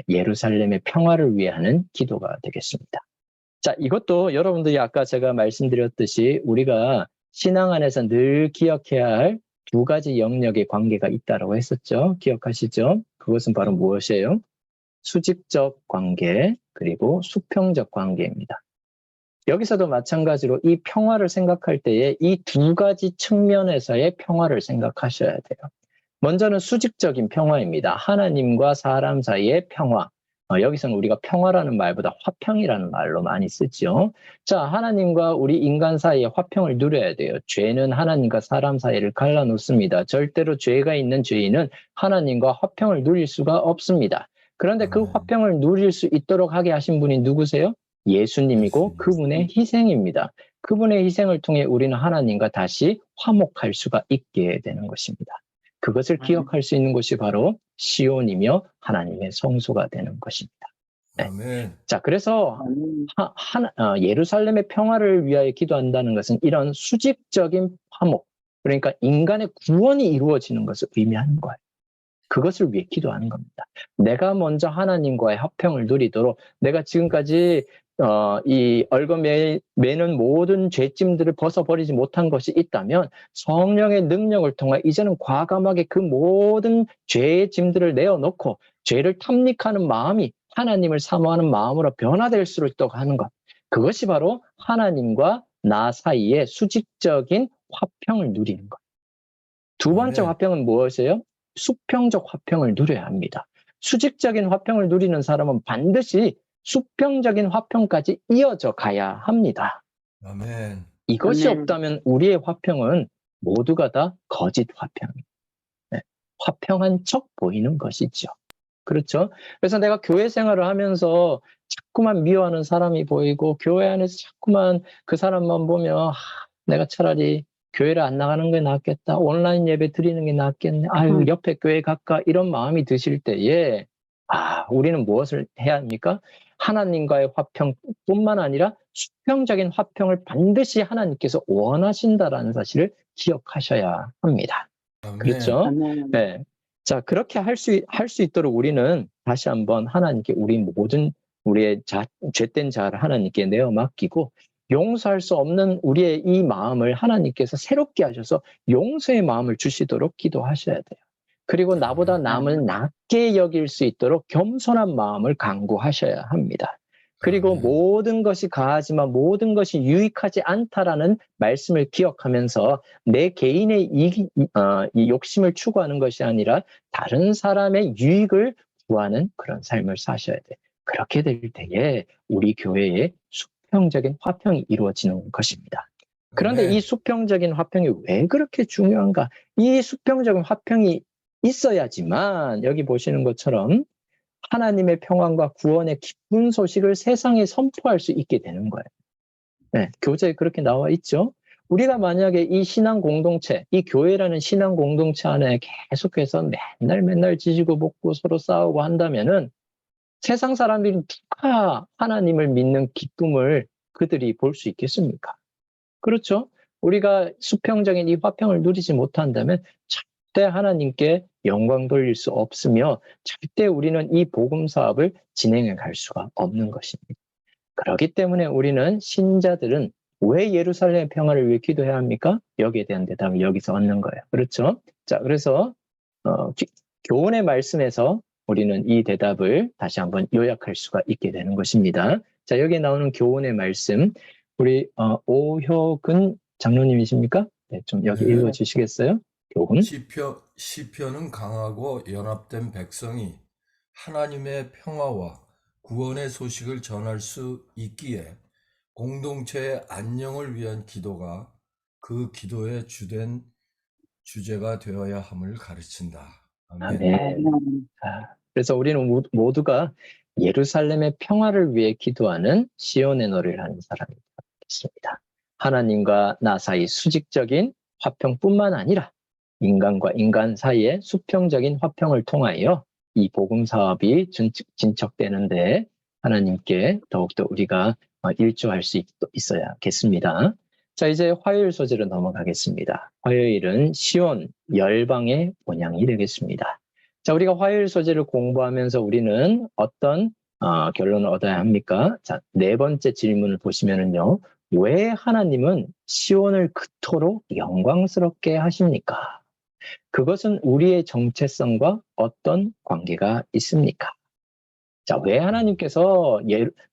Speaker 1: 예루살렘의 평화를 위해 하는 기도가 되겠습니다. 자, 이것도 여러분들이 아까 제가 말씀드렸듯이 우리가 신앙 안에서 늘 기억해야 할 두 가지 영역의 관계가 있다고 했었죠. 기억하시죠? 그것은 바로 무엇이에요? 수직적 관계 그리고 수평적 관계입니다. 여기서도 마찬가지로 이 평화를 생각할 때에 이 두 가지 측면에서의 평화를 생각하셔야 돼요. 먼저는 수직적인 평화입니다. 하나님과 사람 사이의 평화. 여기서는 우리가 평화라는 말보다 화평이라는 말로 많이 쓰죠. 자, 하나님과 우리 인간 사이에 화평을 누려야 돼요. 죄는 하나님과 사람 사이를 갈라놓습니다. 절대로 죄가 있는 죄인은 하나님과 화평을 누릴 수가 없습니다. 그런데 그 화평을 누릴 수 있도록 하게 하신 분이 누구세요? 예수님이고 그분의 희생입니다. 그분의 희생을 통해 우리는 하나님과 다시 화목할 수가 있게 되는 것입니다. 그것을 기억할 수 있는 것이 바로 시온이며 하나님의 성소가 되는 것입니다. 네.
Speaker 4: 아멘.
Speaker 1: 자, 그래서 예루살렘의 평화를 위하여 기도한다는 것은 이런 수직적인 화목, 그러니까 인간의 구원이 이루어지는 것을 의미하는 거예요. 그것을 위해 기도하는 겁니다. 내가 먼저 하나님과의 화평을 누리도록 내가 지금까지 이 얽어매는 모든 죄짐들을 벗어버리지 못한 것이 있다면 성령의 능력을 통해 이제는 과감하게 그 모든 죄의 짐들을 내어놓고 죄를 탐닉하는 마음이 하나님을 사모하는 마음으로 변화될 수 있도록 하는 것. 그것이 바로 하나님과 나 사이의 수직적인 화평을 누리는 거예요. 두 번째
Speaker 4: 아멘.
Speaker 1: 화평은 무엇이에요? 수평적 화평을 누려야 합니다. 수직적인 화평을 누리는 사람은 반드시 수평적인 화평까지 이어져 가야 합니다.
Speaker 4: 아멘.
Speaker 1: 이것이
Speaker 2: 아멘.
Speaker 1: 없다면 우리의 화평은 모두가 다 거짓 화평입니다. 네. 화평한 척 보이는 것이죠. 그렇죠? 그래서 내가 교회 생활을 하면서 자꾸만 미워하는 사람이 보이고 교회 안에서 자꾸만 그 사람만 보면 내가 차라리 교회를 안 나가는 게 낫겠다. 온라인 예배 드리는 게 낫겠네. 아유, 옆에 교회 갈까? 이런 마음이 드실 때에 우리는 무엇을 해야 합니까? 하나님과의 화평뿐만 아니라 수평적인 화평을 반드시 하나님께서 원하신다라는 사실을 기억하셔야 합니다.
Speaker 4: 아멘.
Speaker 1: 그렇죠?
Speaker 2: 아멘.
Speaker 1: 네. 자, 그렇게 할 수 있도록 우리는 다시 한번 하나님께 우리 모든 우리의 죄된 자를 하나님께 내어 맡기고 용서할 수 없는 우리의 이 마음을 하나님께서 새롭게 하셔서 용서의 마음을 주시도록 기도하셔야 돼요. 그리고 나보다 남을 낮게 여길 수 있도록 겸손한 마음을 강구하셔야 합니다. 그리고
Speaker 4: 아멘.
Speaker 1: 모든 것이 가하지만 모든 것이 유익하지 않다라는 말씀을 기억하면서 내 개인의 이 욕심을 추구하는 것이 아니라 다른 사람의 유익을 구하는 그런 삶을 사셔야 돼요. 그렇게 될 때에 우리 교회에 수평적인 화평이 이루어지는 것입니다. 그런데
Speaker 4: 아멘.
Speaker 1: 이 수평적인 화평이 왜 그렇게 중요한가? 이 수평적인 화평이 있어야지만 여기 보시는 것처럼 하나님의 평안과 구원의 기쁜 소식을 세상에 선포할 수 있게 되는 거예요. 네, 교재에 그렇게 나와 있죠. 우리가 만약에 이 신앙 공동체, 이 교회라는 신앙 공동체 안에 계속해서 맨날 지지고 볶고 서로 싸우고 한다면은 세상 사람들이 누가 하나님을 믿는 기쁨을 그들이 볼 수 있겠습니까? 그렇죠? 우리가 수평적인 이 화평을 누리지 못한다면 절대 하나님께 영광 돌릴 수 없으며 절대 우리는 이 복음 사업을 진행해 갈 수가 없는 것입니다. 그렇기 때문에 우리는 신자들은 왜 예루살렘의 평화를 위해 기도해야 합니까? 여기에 대한 대답을 여기서 얻는 거예요. 그렇죠? 자, 그래서 교훈의 말씀에서 우리는 이 대답을 다시 한번 요약할 수가 있게 되는 것입니다. 자, 여기에 나오는 교훈의 말씀, 우리 오효근 장로님이십니까? 네, 좀 여기
Speaker 4: 네.
Speaker 1: 읽어주시겠어요? 교훈.
Speaker 4: 시편은 강하고 연합된 백성이 하나님의 평화와 구원의 소식을 전할 수 있기에 공동체의 안녕을 위한 기도가 그 기도의 주된 주제가 되어야 함을 가르친다. 아멘.
Speaker 1: 아멘. 그래서 우리는 모두가 예루살렘의 평화를 위해 기도하는 시온의 노래를 하는 사람이 되겠습니다. 하나님과 나 사이 수직적인 화평뿐만 아니라 인간과 인간 사이의 수평적인 화평을 통하여 이 복음 사업이 진척되는데 하나님께 더욱더 우리가 일조할 수 있어야겠습니다. 자, 이제 화요일 소재로 넘어가겠습니다. 화요일은 시온 열방의 본향이 되겠습니다. 자, 우리가 화요일 소재를 공부하면서 우리는 어떤 결론을 얻어야 합니까? 자, 네 번째 질문을 보시면은요. 왜 하나님은 시온을 그토록 영광스럽게 하십니까? 그것은 우리의 정체성과 어떤 관계가 있습니까? 자, 왜 하나님께서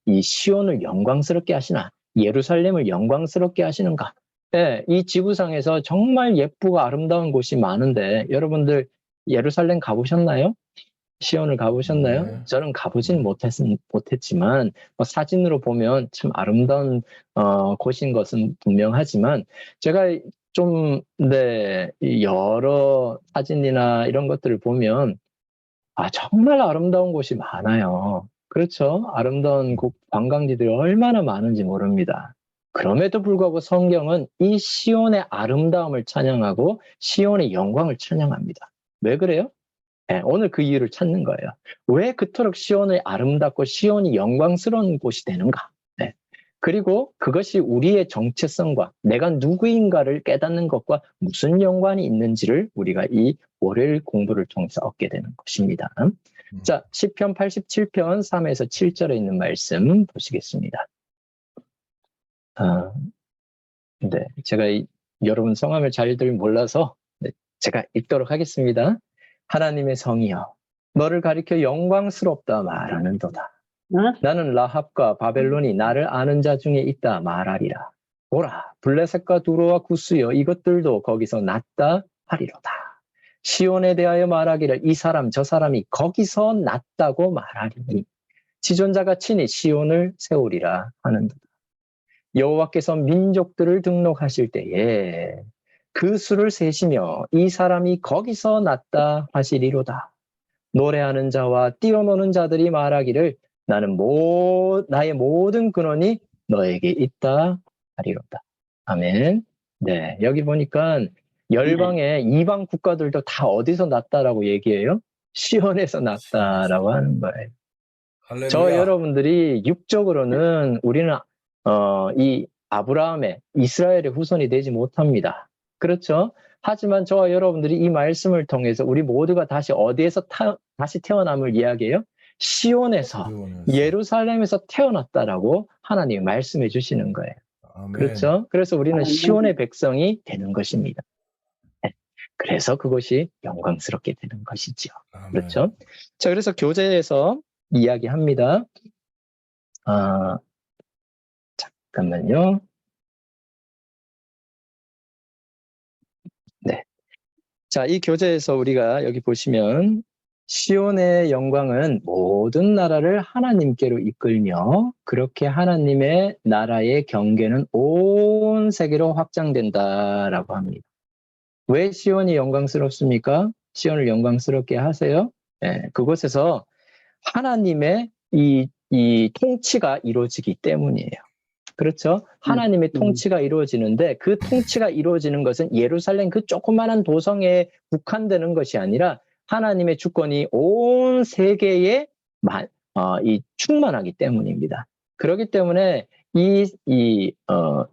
Speaker 1: 이 시온을 영광스럽게 하시나? 예루살렘을 영광스럽게 하시는가? 네, 이 지구상에서 정말 예쁘고 아름다운 곳이 많은데 여러분들 예루살렘 가보셨나요? 시온을 가보셨나요?
Speaker 4: 네.
Speaker 1: 저는 가보지는 못했지만 사진으로 보면 참 아름다운 곳인 것은 분명하지만 제가 좀 여러 사진이나 이런 것들을 보면 정말 아름다운 곳이 많아요. 그렇죠? 아름다운 관광지들이 얼마나 많은지 모릅니다. 그럼에도 불구하고 성경은 이 시온의 아름다움을 찬양하고 시온의 영광을 찬양합니다. 왜 그래요? 네, 오늘 그 이유를 찾는 거예요. 왜 그토록 시온이 아름답고 시온이 영광스러운 곳이 되는가? 네. 그리고 그것이 우리의 정체성과 내가 누구인가를 깨닫는 것과 무슨 연관이 있는지를 우리가 이 월요일 공부를 통해서 얻게 되는 것입니다. 자, 시편 87편 3에서 7절에 있는 말씀 보시겠습니다. 네, 제가 여러분 성함을 잘들 몰라서 제가 읽도록 하겠습니다. 하나님의 성이여, 너를 가리켜 영광스럽다 말하는도다. 나는 라합과 바벨론이 나를 아는 자 중에 있다 말하리라. 보라, 블레셋과 두로와 구스여 이것들도 거기서 났다 하리로다. 시온에 대하여 말하기를 이 사람 저 사람이 거기서 났다고 말하리니 지존자가 친히 시온을 세우리라 하는도다. 여호와께서 민족들을 등록하실 때에 그 수를 세시며 이 사람이 거기서 났다 하시리로다. 노래하는 자와 뛰어노는 자들이 말하기를 나는 나의 모든 근원이 너에게 있다 하리로다. 아멘. 네, 여기 보니까 열방의 이방 국가들도 다 어디서 났다라고 얘기해요? 시온에서 났다라고 하는 거예요. 저
Speaker 4: 할렐루야.
Speaker 1: 여러분들이 육적으로는 우리는 이 아브라함의 이스라엘의 후손이 되지 못합니다. 그렇죠? 하지만 저와 여러분들이 이 말씀을 통해서 우리 모두가 다시 어디에서 다시 태어남을 이야기해요? 시온에서 예루살렘에서 태어났다라고 하나님이 말씀해 주시는 거예요.
Speaker 4: 아멘.
Speaker 1: 그렇죠? 그래서 우리는
Speaker 2: 아멘.
Speaker 1: 시온의 백성이 되는 것입니다. 네. 그래서 그것이 영광스럽게 되는 것이죠.
Speaker 4: 아멘.
Speaker 1: 그렇죠? 자, 그래서 교재에서 이야기합니다. 잠깐만요. 네. 자, 이 교재에서 우리가 여기 보시면 시온의 영광은 모든 나라를 하나님께로 이끌며 그렇게 하나님의 나라의 경계는 온 세계로 확장된다라고 합니다. 왜 시온이 영광스럽습니까? 시온을 영광스럽게 하세요. 네, 그곳에서 하나님의 이 통치가 이루어지기 때문이에요. 그렇죠? 하나님의 통치가 이루어지는데 그 통치가 이루어지는 것은 예루살렘 그 조그마한 도성에 국한되는 것이 아니라 하나님의 주권이 온 세계에 충만하기 때문입니다. 그렇기 때문에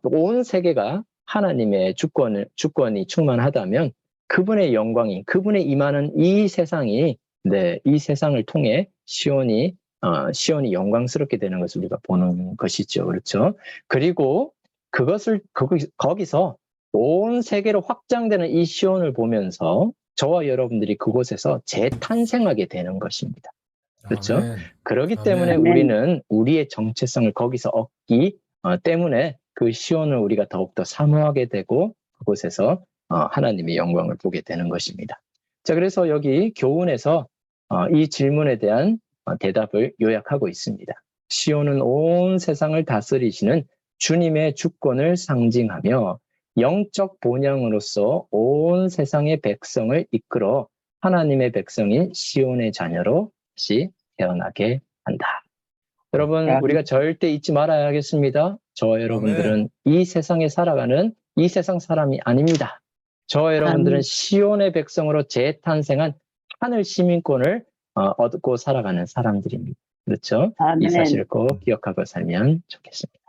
Speaker 1: 온 세계가 하나님의 주권이 충만하다면 그분의 영광이, 그분의 임하는 이 세상이, 네, 이 세상을 통해 시온이 영광스럽게 되는 것을 우리가 보는 것이죠. 그렇죠? 그리고 거기서 온 세계로 확장되는 이 시온을 보면서 저와 여러분들이 그곳에서 재탄생하게 되는 것입니다. 그렇죠?
Speaker 4: 아멘.
Speaker 1: 그렇기
Speaker 4: 아멘.
Speaker 1: 때문에
Speaker 2: 아멘.
Speaker 1: 우리는 우리의 정체성을 거기서 얻기 때문에 그 시온을 우리가 더욱더 사모하게 되고 그곳에서 하나님의 영광을 보게 되는 것입니다. 자, 그래서 여기 교훈에서 이 질문에 대한 대답을 요약하고 있습니다. 시온은 온 세상을 다스리시는 주님의 주권을 상징하며 영적 본향으로서 온 세상의 백성을 이끌어 하나님의 백성인 시온의 자녀로 다시 태어나게 한다. 여러분, 우리가 절대 잊지 말아야 하겠습니다. 저와 여러분들은 이 세상에 살아가는 이 세상 사람이 아닙니다. 저와 여러분들은 시온의 백성으로 재탄생한 하늘 시민권을 얻고 살아가는 사람들입니다. 그렇죠? 이 사실을 꼭 기억하고 살면 좋겠습니다.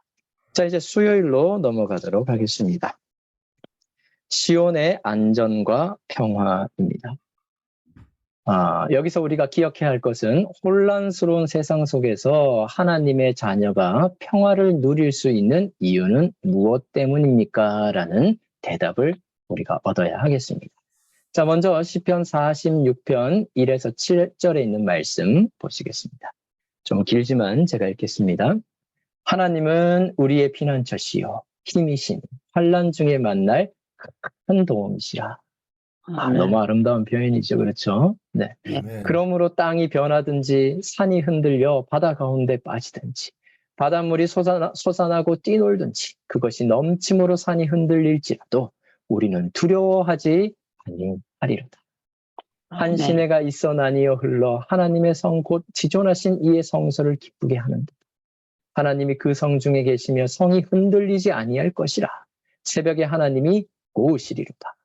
Speaker 1: 자, 이제 수요일로 넘어가도록 하겠습니다. 시온의 안전과 평화입니다. 여기서 우리가 기억해야 할 것은 혼란스러운 세상 속에서 하나님의 자녀가 평화를 누릴 수 있는 이유는 무엇 때문입니까? 라는 대답을 우리가 얻어야 하겠습니다. 자, 먼저 시편 46편 1에서 7절에 있는 말씀 보시겠습니다. 좀 길지만 제가 읽겠습니다. 하나님은 우리의 피난처시요 힘이신 환난 중에 만날 큰 도움이시라. 너무 아름다운 표현이죠. 그렇죠? 네.
Speaker 4: 아멘.
Speaker 1: 그러므로 땅이 변하든지 산이 흔들려 바다 가운데 빠지든지 바닷물이 솟아나고 뛰놀든지 그것이 넘침으로 산이 흔들릴지라도 우리는 두려워하지 아니하리로다. 한 시내가 있어 나뉘어 흘러 하나님의 성 곧 지존하신 이의 성소를 기쁘게 하는도다. 하나님이 그 성 중에 계시며 성이 흔들리지 아니할 것이라. 새벽에 하나님이 고우시리로다.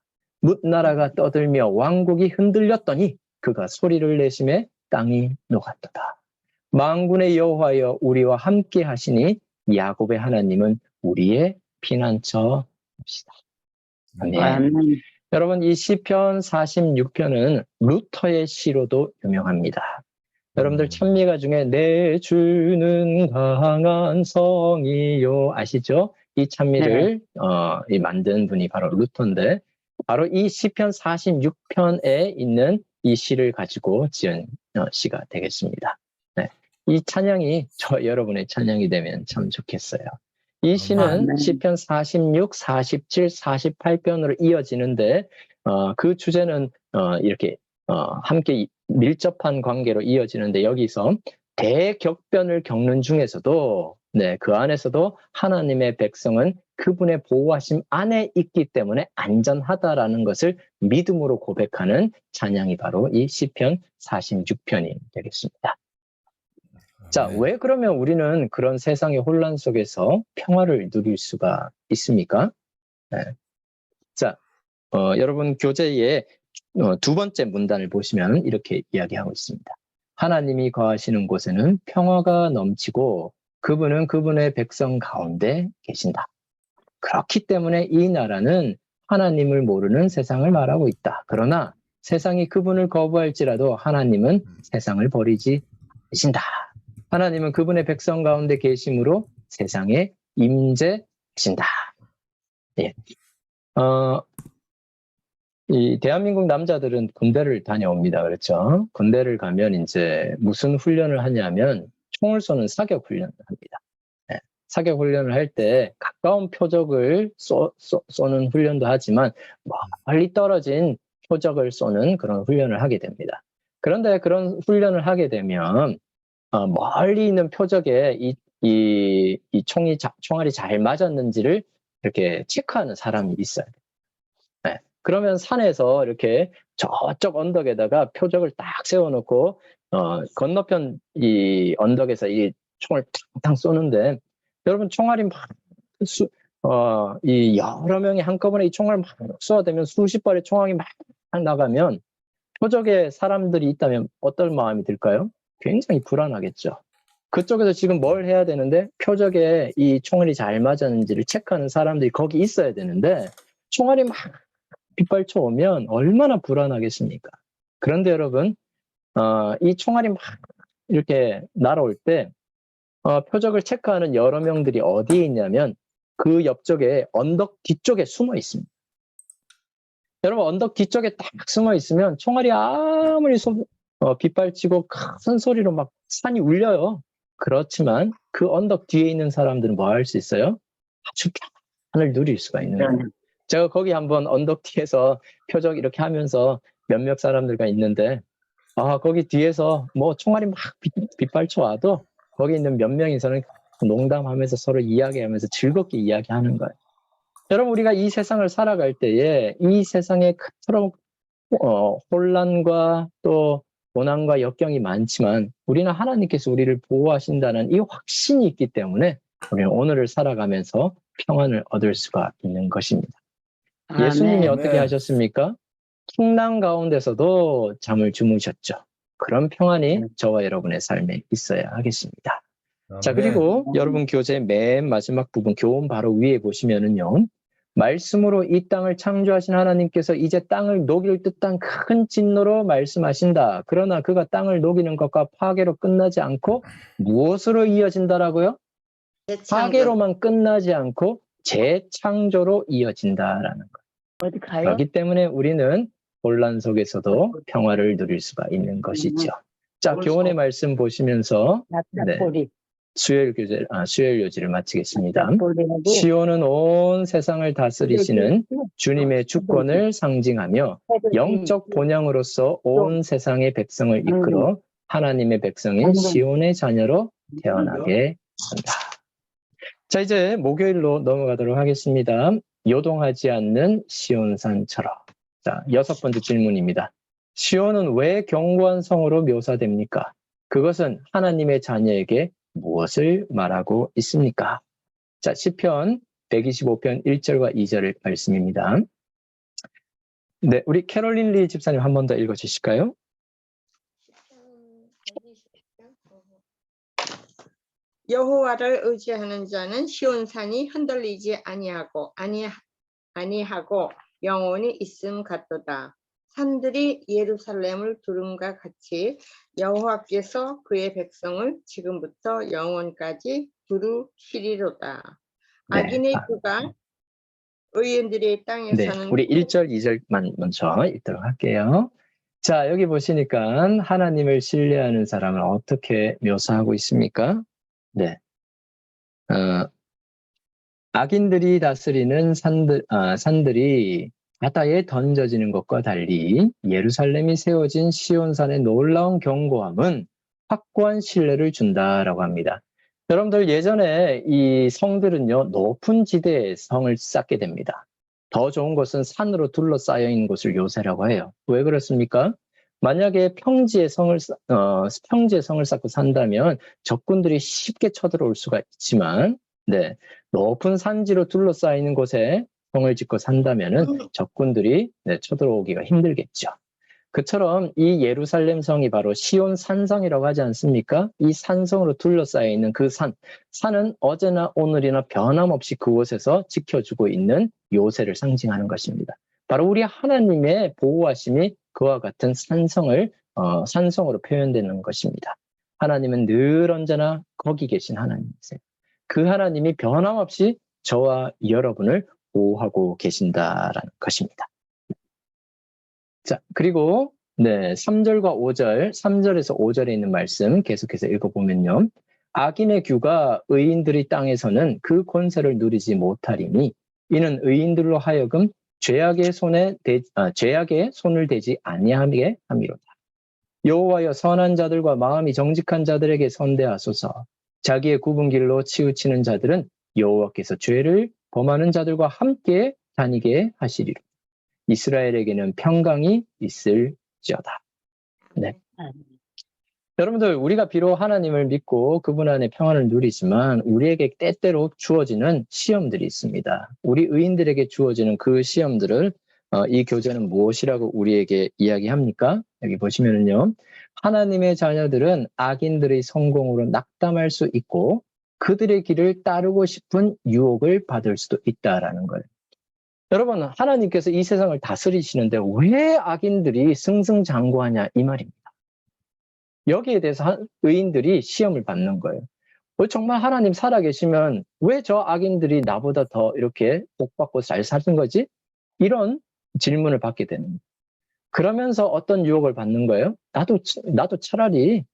Speaker 1: 뭇나라가 떠들며 왕국이 흔들렸더니 그가 소리를 내심에 땅이 녹았도다. 만군의 여호와여 우리와 함께 하시니 야곱의 하나님은 우리의 피난처입시다. 아멘. 여러분, 이 시편 46편은 루터의 시로도 유명합니다. 여러분들 찬미가 중에 내 주는 강한 성이요 아시죠? 이 찬미를 만든 분이 바로 루터인데 바로 이 시편 46편에 있는 이 시를 가지고 지은 시가 되겠습니다. 네. 이 찬양이 여러분의 찬양이 되면 참 좋겠어요. 이 시는
Speaker 2: 아멘.
Speaker 1: 시편 46, 47, 48편으로 이어지는데 그 주제는 이렇게 함께 밀접한 관계로 이어지는데 여기서 대격변을 겪는 중에서도 그 안에서도 하나님의 백성은 그분의 보호하심 안에 있기 때문에 안전하다라는 것을 믿음으로 고백하는 찬양이 바로 이 시편 46편이 되겠습니다. 자,
Speaker 4: 아멘.
Speaker 1: 왜 그러면 우리는 그런 세상의 혼란 속에서 평화를 누릴 수가 있습니까? 네. 자, 여러분 교재의 두 번째 문단을 보시면 이렇게 이야기하고 있습니다. 하나님이 거하시는 곳에는 평화가 넘치고 그분은 그분의 백성 가운데 계신다. 그렇기 때문에 이 나라는 하나님을 모르는 세상을 말하고 있다. 그러나 세상이 그분을 거부할지라도 하나님은 세상을 버리지 않으신다. 하나님은 그분의 백성 가운데 계심으로 세상에 임재하신다. 예. 이 대한민국 남자들은 군대를 다녀옵니다. 그렇죠? 군대를 가면 이제 무슨 훈련을 하냐면 총을 쏘는 사격 훈련을 합니다. 예. 사격 훈련을 할 때 가까운 표적을 쏘는 훈련도 하지만 멀리 떨어진 표적을 쏘는 그런 훈련을 하게 됩니다. 그런데 그런 훈련을 하게 되면 멀리 있는 표적에 이 총알이 잘 맞았는지를 이렇게 체크하는 사람이 있어요. 네. 그러면 산에서 이렇게 저쪽 언덕에다가 표적을 딱 세워놓고 건너편 이 언덕에서 이 총을 탕탕 쏘는데 여러분 총알이 막 이 여러 명이 한꺼번에 이 총알을 막 쏘아대면 수십 발의 총알이 막 나가면 표적에 사람들이 있다면 어떤 마음이 들까요? 굉장히 불안하겠죠. 그쪽에서 지금 뭘 해야 되는데 표적에 이 총알이 잘 맞았는지를 체크하는 사람들이 거기 있어야 되는데 총알이 막 빗발쳐 오면 얼마나 불안하겠습니까? 그런데 여러분 이 총알이 막 이렇게 날아올 때 표적을 체크하는 여러 명들이 어디에 있냐면 그 옆쪽에 언덕 뒤쪽에 숨어 있습니다. 여러분 언덕 뒤쪽에 딱 숨어 있으면 총알이 아무리 빗발치고 큰 소리로 막 산이 울려요. 그렇지만 그 언덕 뒤에 있는 사람들은 뭐 할 수 있어요? 아주 평안을 누릴 수가 있는 거예요. 제가 거기 한번 언덕 뒤에서 표적 이렇게 하면서 몇몇 사람들과 있는데 거기 뒤에서 뭐 총알이 막 빗발쳐 와도 거기 있는 몇 명이서는 농담하면서 서로 이야기하면서 즐겁게 이야기하는 거예요. 여러분 우리가 이 세상을 살아갈 때에 이 세상에 그토록 혼란과 또 고난과 역경이 많지만 우리는 하나님께서 우리를 보호하신다는 이 확신이 있기 때문에 우리는 오늘을 살아가면서 평안을 얻을 수가 있는 것입니다. 예수님이
Speaker 2: 아멘.
Speaker 1: 어떻게 하셨습니까? 풍랑 가운데서도 잠을 주무셨죠. 그런 평안이 저와 여러분의 삶에 있어야 하겠습니다. 자,
Speaker 4: 아멘.
Speaker 1: 그리고 여러분 교재 맨 마지막 부분 교훈 바로 위에 보시면은요. 말씀으로 이 땅을 창조하신 하나님께서 이제 땅을 녹일 듯한 큰 진노로 말씀하신다. 그러나 그가 땅을 녹이는 것과 파괴로 끝나지 않고 무엇으로 이어진다라고요? 파괴로만 끝나지 않고 재창조로 이어진다라는 것.
Speaker 2: 어디 가요?
Speaker 1: 그렇기 때문에 우리는 혼란 속에서도 평화를 누릴 수가 있는 것이죠. 자, 교훈의 말씀 보시면서
Speaker 2: 납작보리.
Speaker 1: 수요일 요지를 마치겠습니다.
Speaker 2: 납작보리하고
Speaker 1: 시온은 온 세상을 다스리시는 주님의 주권을 상징하며 영적 본향으로서 온 세상의 백성을 이끌어 하나님의 백성인 시온의 자녀로 태어나게 한다. 자, 이제 목요일로 넘어가도록 하겠습니다. 요동하지 않는 시온산처럼. 자, 6번째 질문입니다. 시온은 왜 견고한 성으로 묘사됩니까? 그것은 하나님의 자녀에게 무엇을 말하고 있습니까? 자, 시편 125편 1절과 2절의 말씀입니다. 네, 우리 캐롤린 리 집사님 한 번 더 읽어주실까요?
Speaker 3: 여호와를 의지하는 자는 시온산이 흔들리지 아니하고 영원히 있음 같도다. 산들이 예루살렘을 두름과 같이 여호와께서 그의 백성을 지금부터 영원까지 두루시리로다.
Speaker 1: 네.
Speaker 3: 악인의 뼈가 의인들의 땅에
Speaker 1: 네,
Speaker 3: 사는
Speaker 1: 우리 1절, 2절만 먼저 읽도록 할게요. 자, 여기 보시니까 하나님을 신뢰하는 사람을 어떻게 묘사하고 있습니까? 네. 악인들이 다스리는 산들이 바다에 던져지는 것과 달리 예루살렘이 세워진 시온산의 놀라운 견고함은 확고한 신뢰를 준다라고 합니다. 여러분들 예전에 이 성들은요, 높은 지대에 성을 쌓게 됩니다. 더 좋은 것은 산으로 둘러싸여 있는 곳을 요새라고 해요. 왜 그렇습니까? 만약에 평지에 성을 쌓고 산다면 적군들이 쉽게 쳐들어올 수가 있지만, 네, 높은 산지로 둘러싸여 있는 곳에 성을 짓고 산다면은 적군들이 쳐들어오기가 힘들겠죠. 그처럼 이 예루살렘 성이 바로 시온 산성이라고 하지 않습니까? 이 산성으로 둘러싸여 있는 그 산은 어제나 오늘이나 변함없이 그곳에서 지켜주고 있는 요새를 상징하는 것입니다. 바로 우리 하나님의 보호하심이 그와 같은 산성으로 표현되는 것입니다. 하나님은 늘 언제나 거기 계신 하나님이세요. 그 하나님이 변함없이 저와 여러분을 보호하고 계신다라는 것입니다. 자, 그리고 3절과 5절, 3절에서 5절에 있는 말씀 계속해서 읽어보면요. 악인의 규가 의인들의 땅에서는 그 권세를 누리지 못하리니 이는 의인들로 하여금 죄악의 손을 대지 아니하게 함이로다. 여호와여 선한 자들과 마음이 정직한 자들에게 선대하소서. 자기의 굽은 길로 치우치는 자들은 여호와께서 죄를 범하는 자들과 함께 다니게 하시리라. 이스라엘에게는 평강이 있을지어다. 네. 여러분들, 우리가 비록 하나님을 믿고 그분 안에 평안을 누리지만 우리에게 때때로 주어지는 시험들이 있습니다. 우리 의인들에게 주어지는 그 시험들을 이 교재는 무엇이라고 우리에게 이야기합니까? 여기 보시면은요. 하나님의 자녀들은 악인들의 성공으로 낙담할 수 있고 그들의 길을 따르고 싶은 유혹을 받을 수도 있다라는 거예요. 여러분, 하나님께서 이 세상을 다스리시는데 왜 악인들이 승승장구하냐 이 말입니다. 여기에 대해서 의인들이 시험을 받는 거예요. 정말 하나님 살아계시면 왜 저 악인들이 나보다 더 이렇게 복받고 잘 사는 거지? 이런 질문을 받게 되는 거예요. 그러면서 어떤 유혹을 받는 거예요? 나도 차라리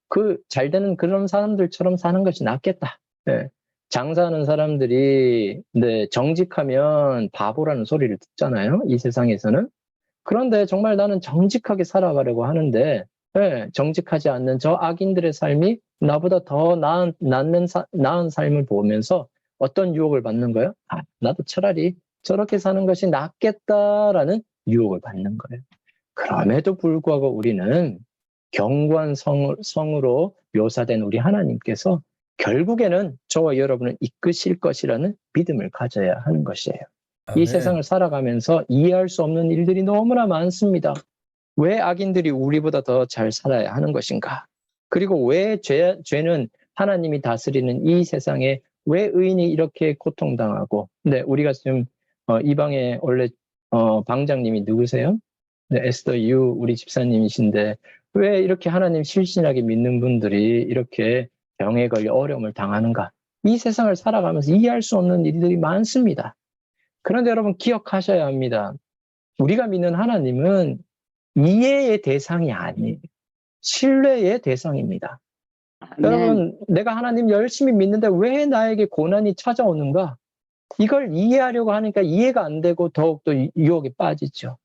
Speaker 1: 그 잘 되는 그런 사람들처럼 사는 것이 낫겠다. 네. 장사하는 사람들이 정직하면 바보라는 소리를 듣잖아요. 이 세상에서는. 그런데 정말 나는 정직하게 살아가려고 하는데 정직하지 않는 저 악인들의 삶이 나보다 더 나은 삶을 보면서 어떤 유혹을 받는 거예요? 나도 차라리 저렇게 사는 것이 낫겠다라는 유혹을 받는 거예요. 그럼에도 불구하고 우리는 견고한 성으로 묘사된 우리 하나님께서 결국에는 저와 여러분을 이끄실 것이라는 믿음을 가져야 하는 것이에요. 이
Speaker 4: 아멘.
Speaker 1: 세상을 살아가면서 이해할 수 없는 일들이 너무나 많습니다. 왜 악인들이 우리보다 더 잘 살아야 하는 것인가? 그리고 왜 죄는 하나님이 다스리는 이 세상에 왜 의인이 이렇게 고통당하고 우리가 지금 이 방에 원래 방장님이 누구세요? 에스더 유 우리 집사님이신데 왜 이렇게 하나님 실신하게 믿는 분들이 이렇게 병에 걸려 어려움을 당하는가? 이 세상을 살아가면서 이해할 수 없는 일들이 많습니다. 그런데 여러분 기억하셔야 합니다. 우리가 믿는 하나님은 이해의 대상이 아니에요. 신뢰의 대상입니다. 여러분, 내가 하나님 열심히 믿는데 왜 나에게 고난이 찾아오는가? 이걸 이해하려고 하니까 이해가 안 되고 더욱더 유혹에 빠지죠.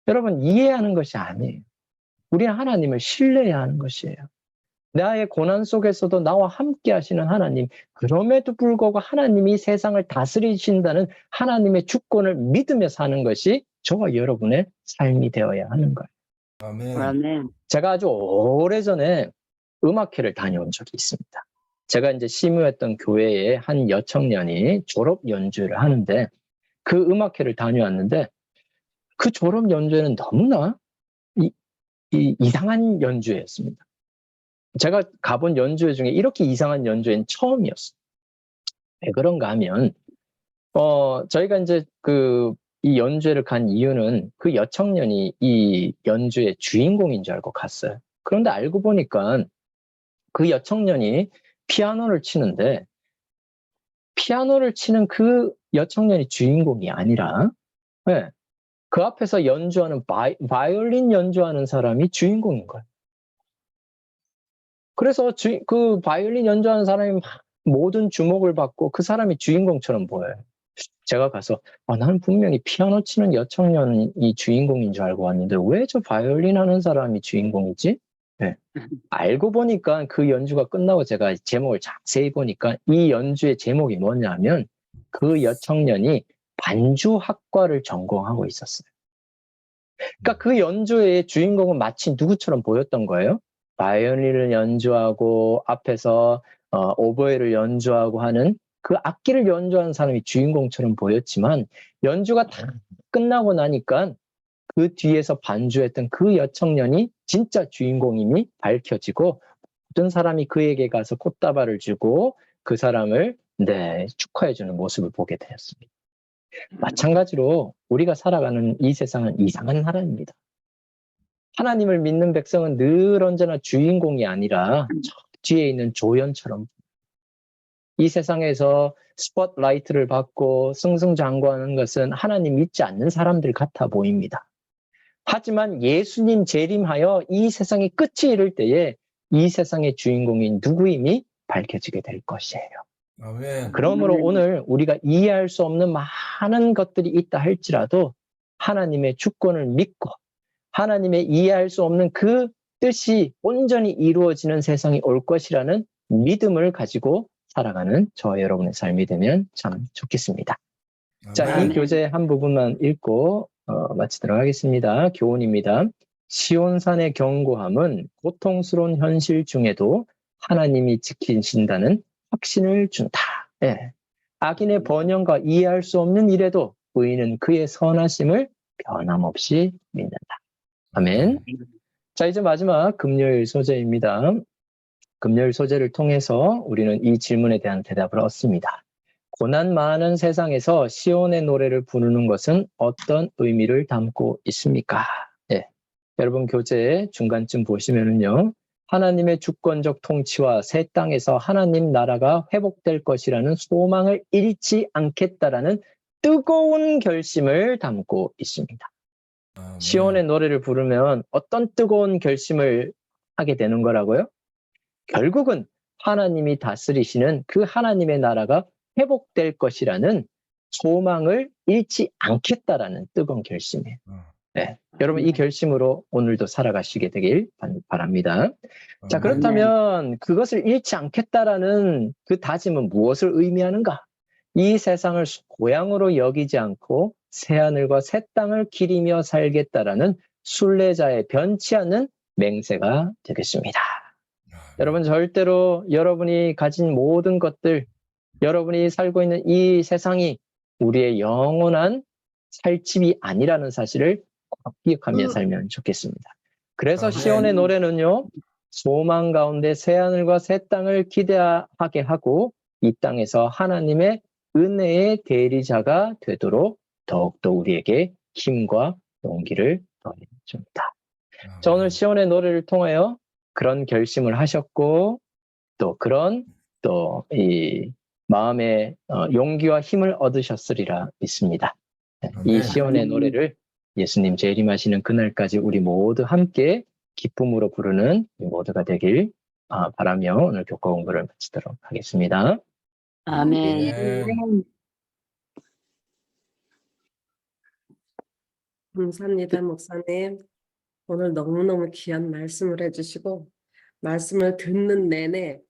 Speaker 1: 여러분, 이해하는 것이 아니에요. 우리는 하나님을 신뢰해야 하는 것이에요. 나의 고난 속에서도 나와 함께 하시는 하나님, 그럼에도 불구하고 하나님이 세상을 다스리신다는 하나님의 주권을 믿으며 사는 것이 저와 여러분의 삶이 되어야 하는 거예요.
Speaker 2: 아멘.
Speaker 1: 제가 아주 오래전에 음악회를 다녀온 적이 있습니다. 제가 이제 심우했던 교회에 한 여청년이 졸업 연주를 하는데 그 음악회를 다녀왔는데 그 졸업 연주회는 너무나 이상한 연주회였습니다. 제가 가본 연주회 중에 이렇게 이상한 연주회는 처음이었어요. 왜 그런가 하면 저희가 이제 이 연주회를 간 이유는 그 여청년이 이 연주의 주인공인 줄 알고 갔어요. 그런데 알고 보니까 그 여청년이 피아노를 치는데 피아노를 치는 그 여청년이 주인공이 아니라 그 앞에서 연주하는 바이올린 연주하는 사람이 주인공인 거예요. 그래서 그 바이올린 연주하는 사람이 막 모든 주목을 받고 그 사람이 주인공처럼 보여요. 제가 가서 나는 분명히 피아노 치는 여청년이 주인공인 줄 알고 왔는데 왜 저 바이올린 하는 사람이 주인공이지? 네. 알고 보니까 그 연주가 끝나고 제가 제목을 자세히 보니까 이 연주의 제목이 뭐냐면 그 여청년이 반주학과를 전공하고 있었어요. 그러니까 그 연주의 주인공은 마치 누구처럼 보였던 거예요? 바이올린을 연주하고 앞에서 오보에를 연주하고 하는 그 악기를 연주하는 사람이 주인공처럼 보였지만 연주가 다 끝나고 나니까 그 뒤에서 반주했던 그 여청년이 진짜 주인공임이 밝혀지고 모든 사람이 그에게 가서 꽃다발을 주고 그 사람을 축하해주는 모습을 보게 되었습니다. 마찬가지로 우리가 살아가는 이 세상은 이상한 나라입니다. 하나님을 믿는 백성은 늘 언제나 주인공이 아니라 저 뒤에 있는 조연처럼 이 세상에서 스포트라이트를 받고 승승장구하는 것은 하나님 믿지 않는 사람들 같아 보입니다. 하지만 예수님 재림하여 이 세상의 끝이 이를 때에 이 세상의 주인공인 누구임이 밝혀지게 될 것이에요.
Speaker 4: 아멘.
Speaker 1: 그러므로 오늘 우리가 이해할 수 없는 많은 것들이 있다 할지라도 하나님의 주권을 믿고 하나님의 이해할 수 없는 그 뜻이 온전히 이루어지는 세상이 올 것이라는 믿음을 가지고 살아가는 저와 여러분의 삶이 되면 참 좋겠습니다. 자, 이
Speaker 2: 아멘.
Speaker 1: 교재 한 부분만 읽고 마치도록 하겠습니다. 교훈입니다. 시온산의 견고함은 고통스러운 현실 중에도 하나님이 지키신다는 확신을 준다. 예. 악인의 번영과 이해할 수 없는 일에도 의인은 그의 선하심을 변함없이 믿는다. 아멘. 자, 이제 마지막 금요일 소재입니다. 금요일 소재를 통해서 우리는 이 질문에 대한 대답을 얻습니다. 고난 많은 세상에서 시온의 노래를 부르는 것은 어떤 의미를 담고 있습니까? 예. 여러분 교재 중간쯤 보시면은요. 하나님의 주권적 통치와 새 땅에서 하나님 나라가 회복될 것이라는 소망을 잃지 않겠다라는 뜨거운 결심을 담고 있습니다.
Speaker 4: 아멘.
Speaker 1: 시온의 노래를 부르면 어떤 뜨거운 결심을 하게 되는 거라고요? 결국은 하나님이 다스리시는 그 하나님의 나라가 회복될 것이라는 소망을 잃지 않겠다라는 뜨거운 결심이에요. 네. 여러분 이 결심으로 오늘도 살아가시게 되길 바랍니다. 자, 그렇다면 그것을 잃지 않겠다라는 그 다짐은 무엇을 의미하는가? 이 세상을 고향으로 여기지 않고 새하늘과 새 땅을 기리며 살겠다라는 순례자의 변치 않는 맹세가 되겠습니다. 여러분 절대로 여러분이 가진 모든 것들, 여러분이 살고 있는 이 세상이 우리의 영원한 살집이 아니라는 사실을 꼭 기억하며 살면 좋겠습니다. 그래서
Speaker 4: 아멘.
Speaker 1: 시온의 노래는요, 소망 가운데 새하늘과 새 땅을 기대하게 하고 이 땅에서 하나님의 은혜의 대리자가 되도록 더욱더 우리에게 힘과 용기를 더해줍니다. 자, 오늘 시온의 노래를 통하여 그런 결심을 하셨고 또 그런 이 마음의 용기와 힘을 얻으셨으리라 믿습니다. 이
Speaker 4: 아멘.
Speaker 1: 시온의 노래를 예수님 재림하시는 그날까지 우리 모두 함께 기쁨으로 부르는 모두가 되길 바라며 오늘 교과 공부를 마치도록 하겠습니다.
Speaker 2: 아멘.
Speaker 4: 아멘.
Speaker 5: 감사합니다, 목사님. 오늘 너무너무 귀한 말씀을 해주시고 말씀을 듣는 내내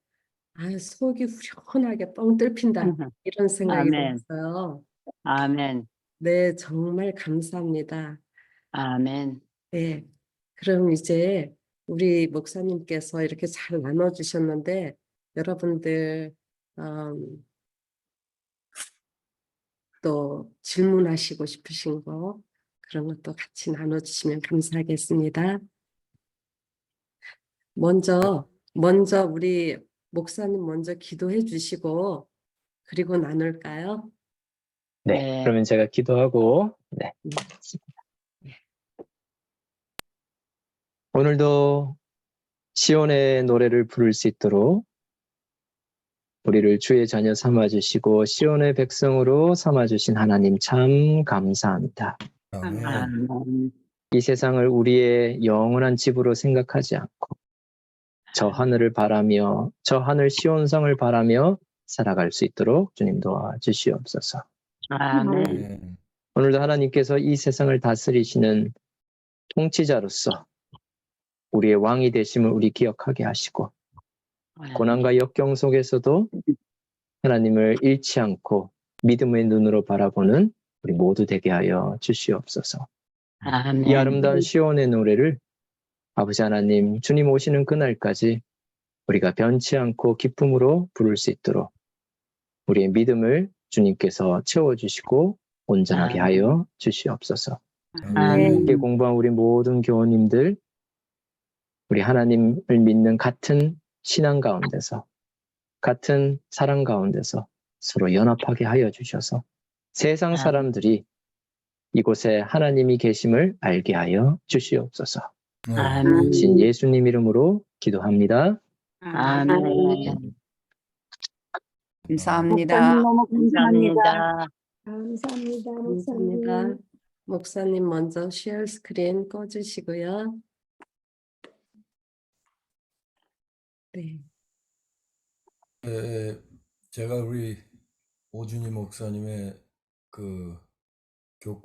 Speaker 5: 속이 후련하게 뻥 뚫힌다 이런 생각이
Speaker 2: 아멘.
Speaker 5: 들었어요.
Speaker 2: 아멘.
Speaker 5: 네, 정말 감사합니다.
Speaker 2: 아멘.
Speaker 5: 네, 그럼 이제 우리 목사님께서 이렇게 잘 나눠주셨는데 여러분들 또 질문하시고 싶으신 거 그런 것도 같이 나눠주시면 감사하겠습니다. 먼저 우리 목사님 먼저 기도해 주시고 그리고 나눌까요?
Speaker 1: 네, 그러면 제가 기도하고 오늘도 시온의 노래를 부를 수 있도록 우리를 주의 자녀 삼아주시고 시온의 백성으로 삼아주신 하나님 참 감사합니다.
Speaker 4: 아멘.
Speaker 2: 아멘.
Speaker 1: 이 세상을 우리의 영원한 집으로 생각하지 않고 저 하늘을 바라며 저 하늘 시온성을 바라며 살아갈 수 있도록 주님 도와주시옵소서.
Speaker 2: 아멘.
Speaker 4: 아멘.
Speaker 1: 오늘도 하나님께서 이 세상을 다스리시는 통치자로서 우리의 왕이 되심을 우리 기억하게 하시고 고난과 역경 속에서도 하나님을 잃지 않고 믿음의 눈으로 바라보는 우리 모두 되게 하여 주시옵소서.
Speaker 2: 아멘.
Speaker 1: 이 아름다운 시온의 노래를 아버지 하나님 주님 오시는 그날까지 우리가 변치 않고 기쁨으로 부를 수 있도록 우리의 믿음을 주님께서 채워주시고 온전하게 하여 주시옵소서. 함께 공부한 우리 모든 교우님들 우리 하나님을 믿는 같은 신앙 가운데서 같은 사랑 가운데서 서로 연합하게 하여 주셔서 세상 사람들이 이곳에 하나님이 계심을 알게 하여 주시옵소서.
Speaker 2: 아멘.
Speaker 1: 신 예수님 이름으로 기도합니다.
Speaker 2: 아멘.
Speaker 6: 감사합니다.
Speaker 7: 너무 감사합니다.
Speaker 2: 감사합니다.
Speaker 5: 감사합니다. 목사님 먼저 쉐어 스크린 꺼주시고요. 네.
Speaker 4: 제가 우리 오준희 목사님의 그 교권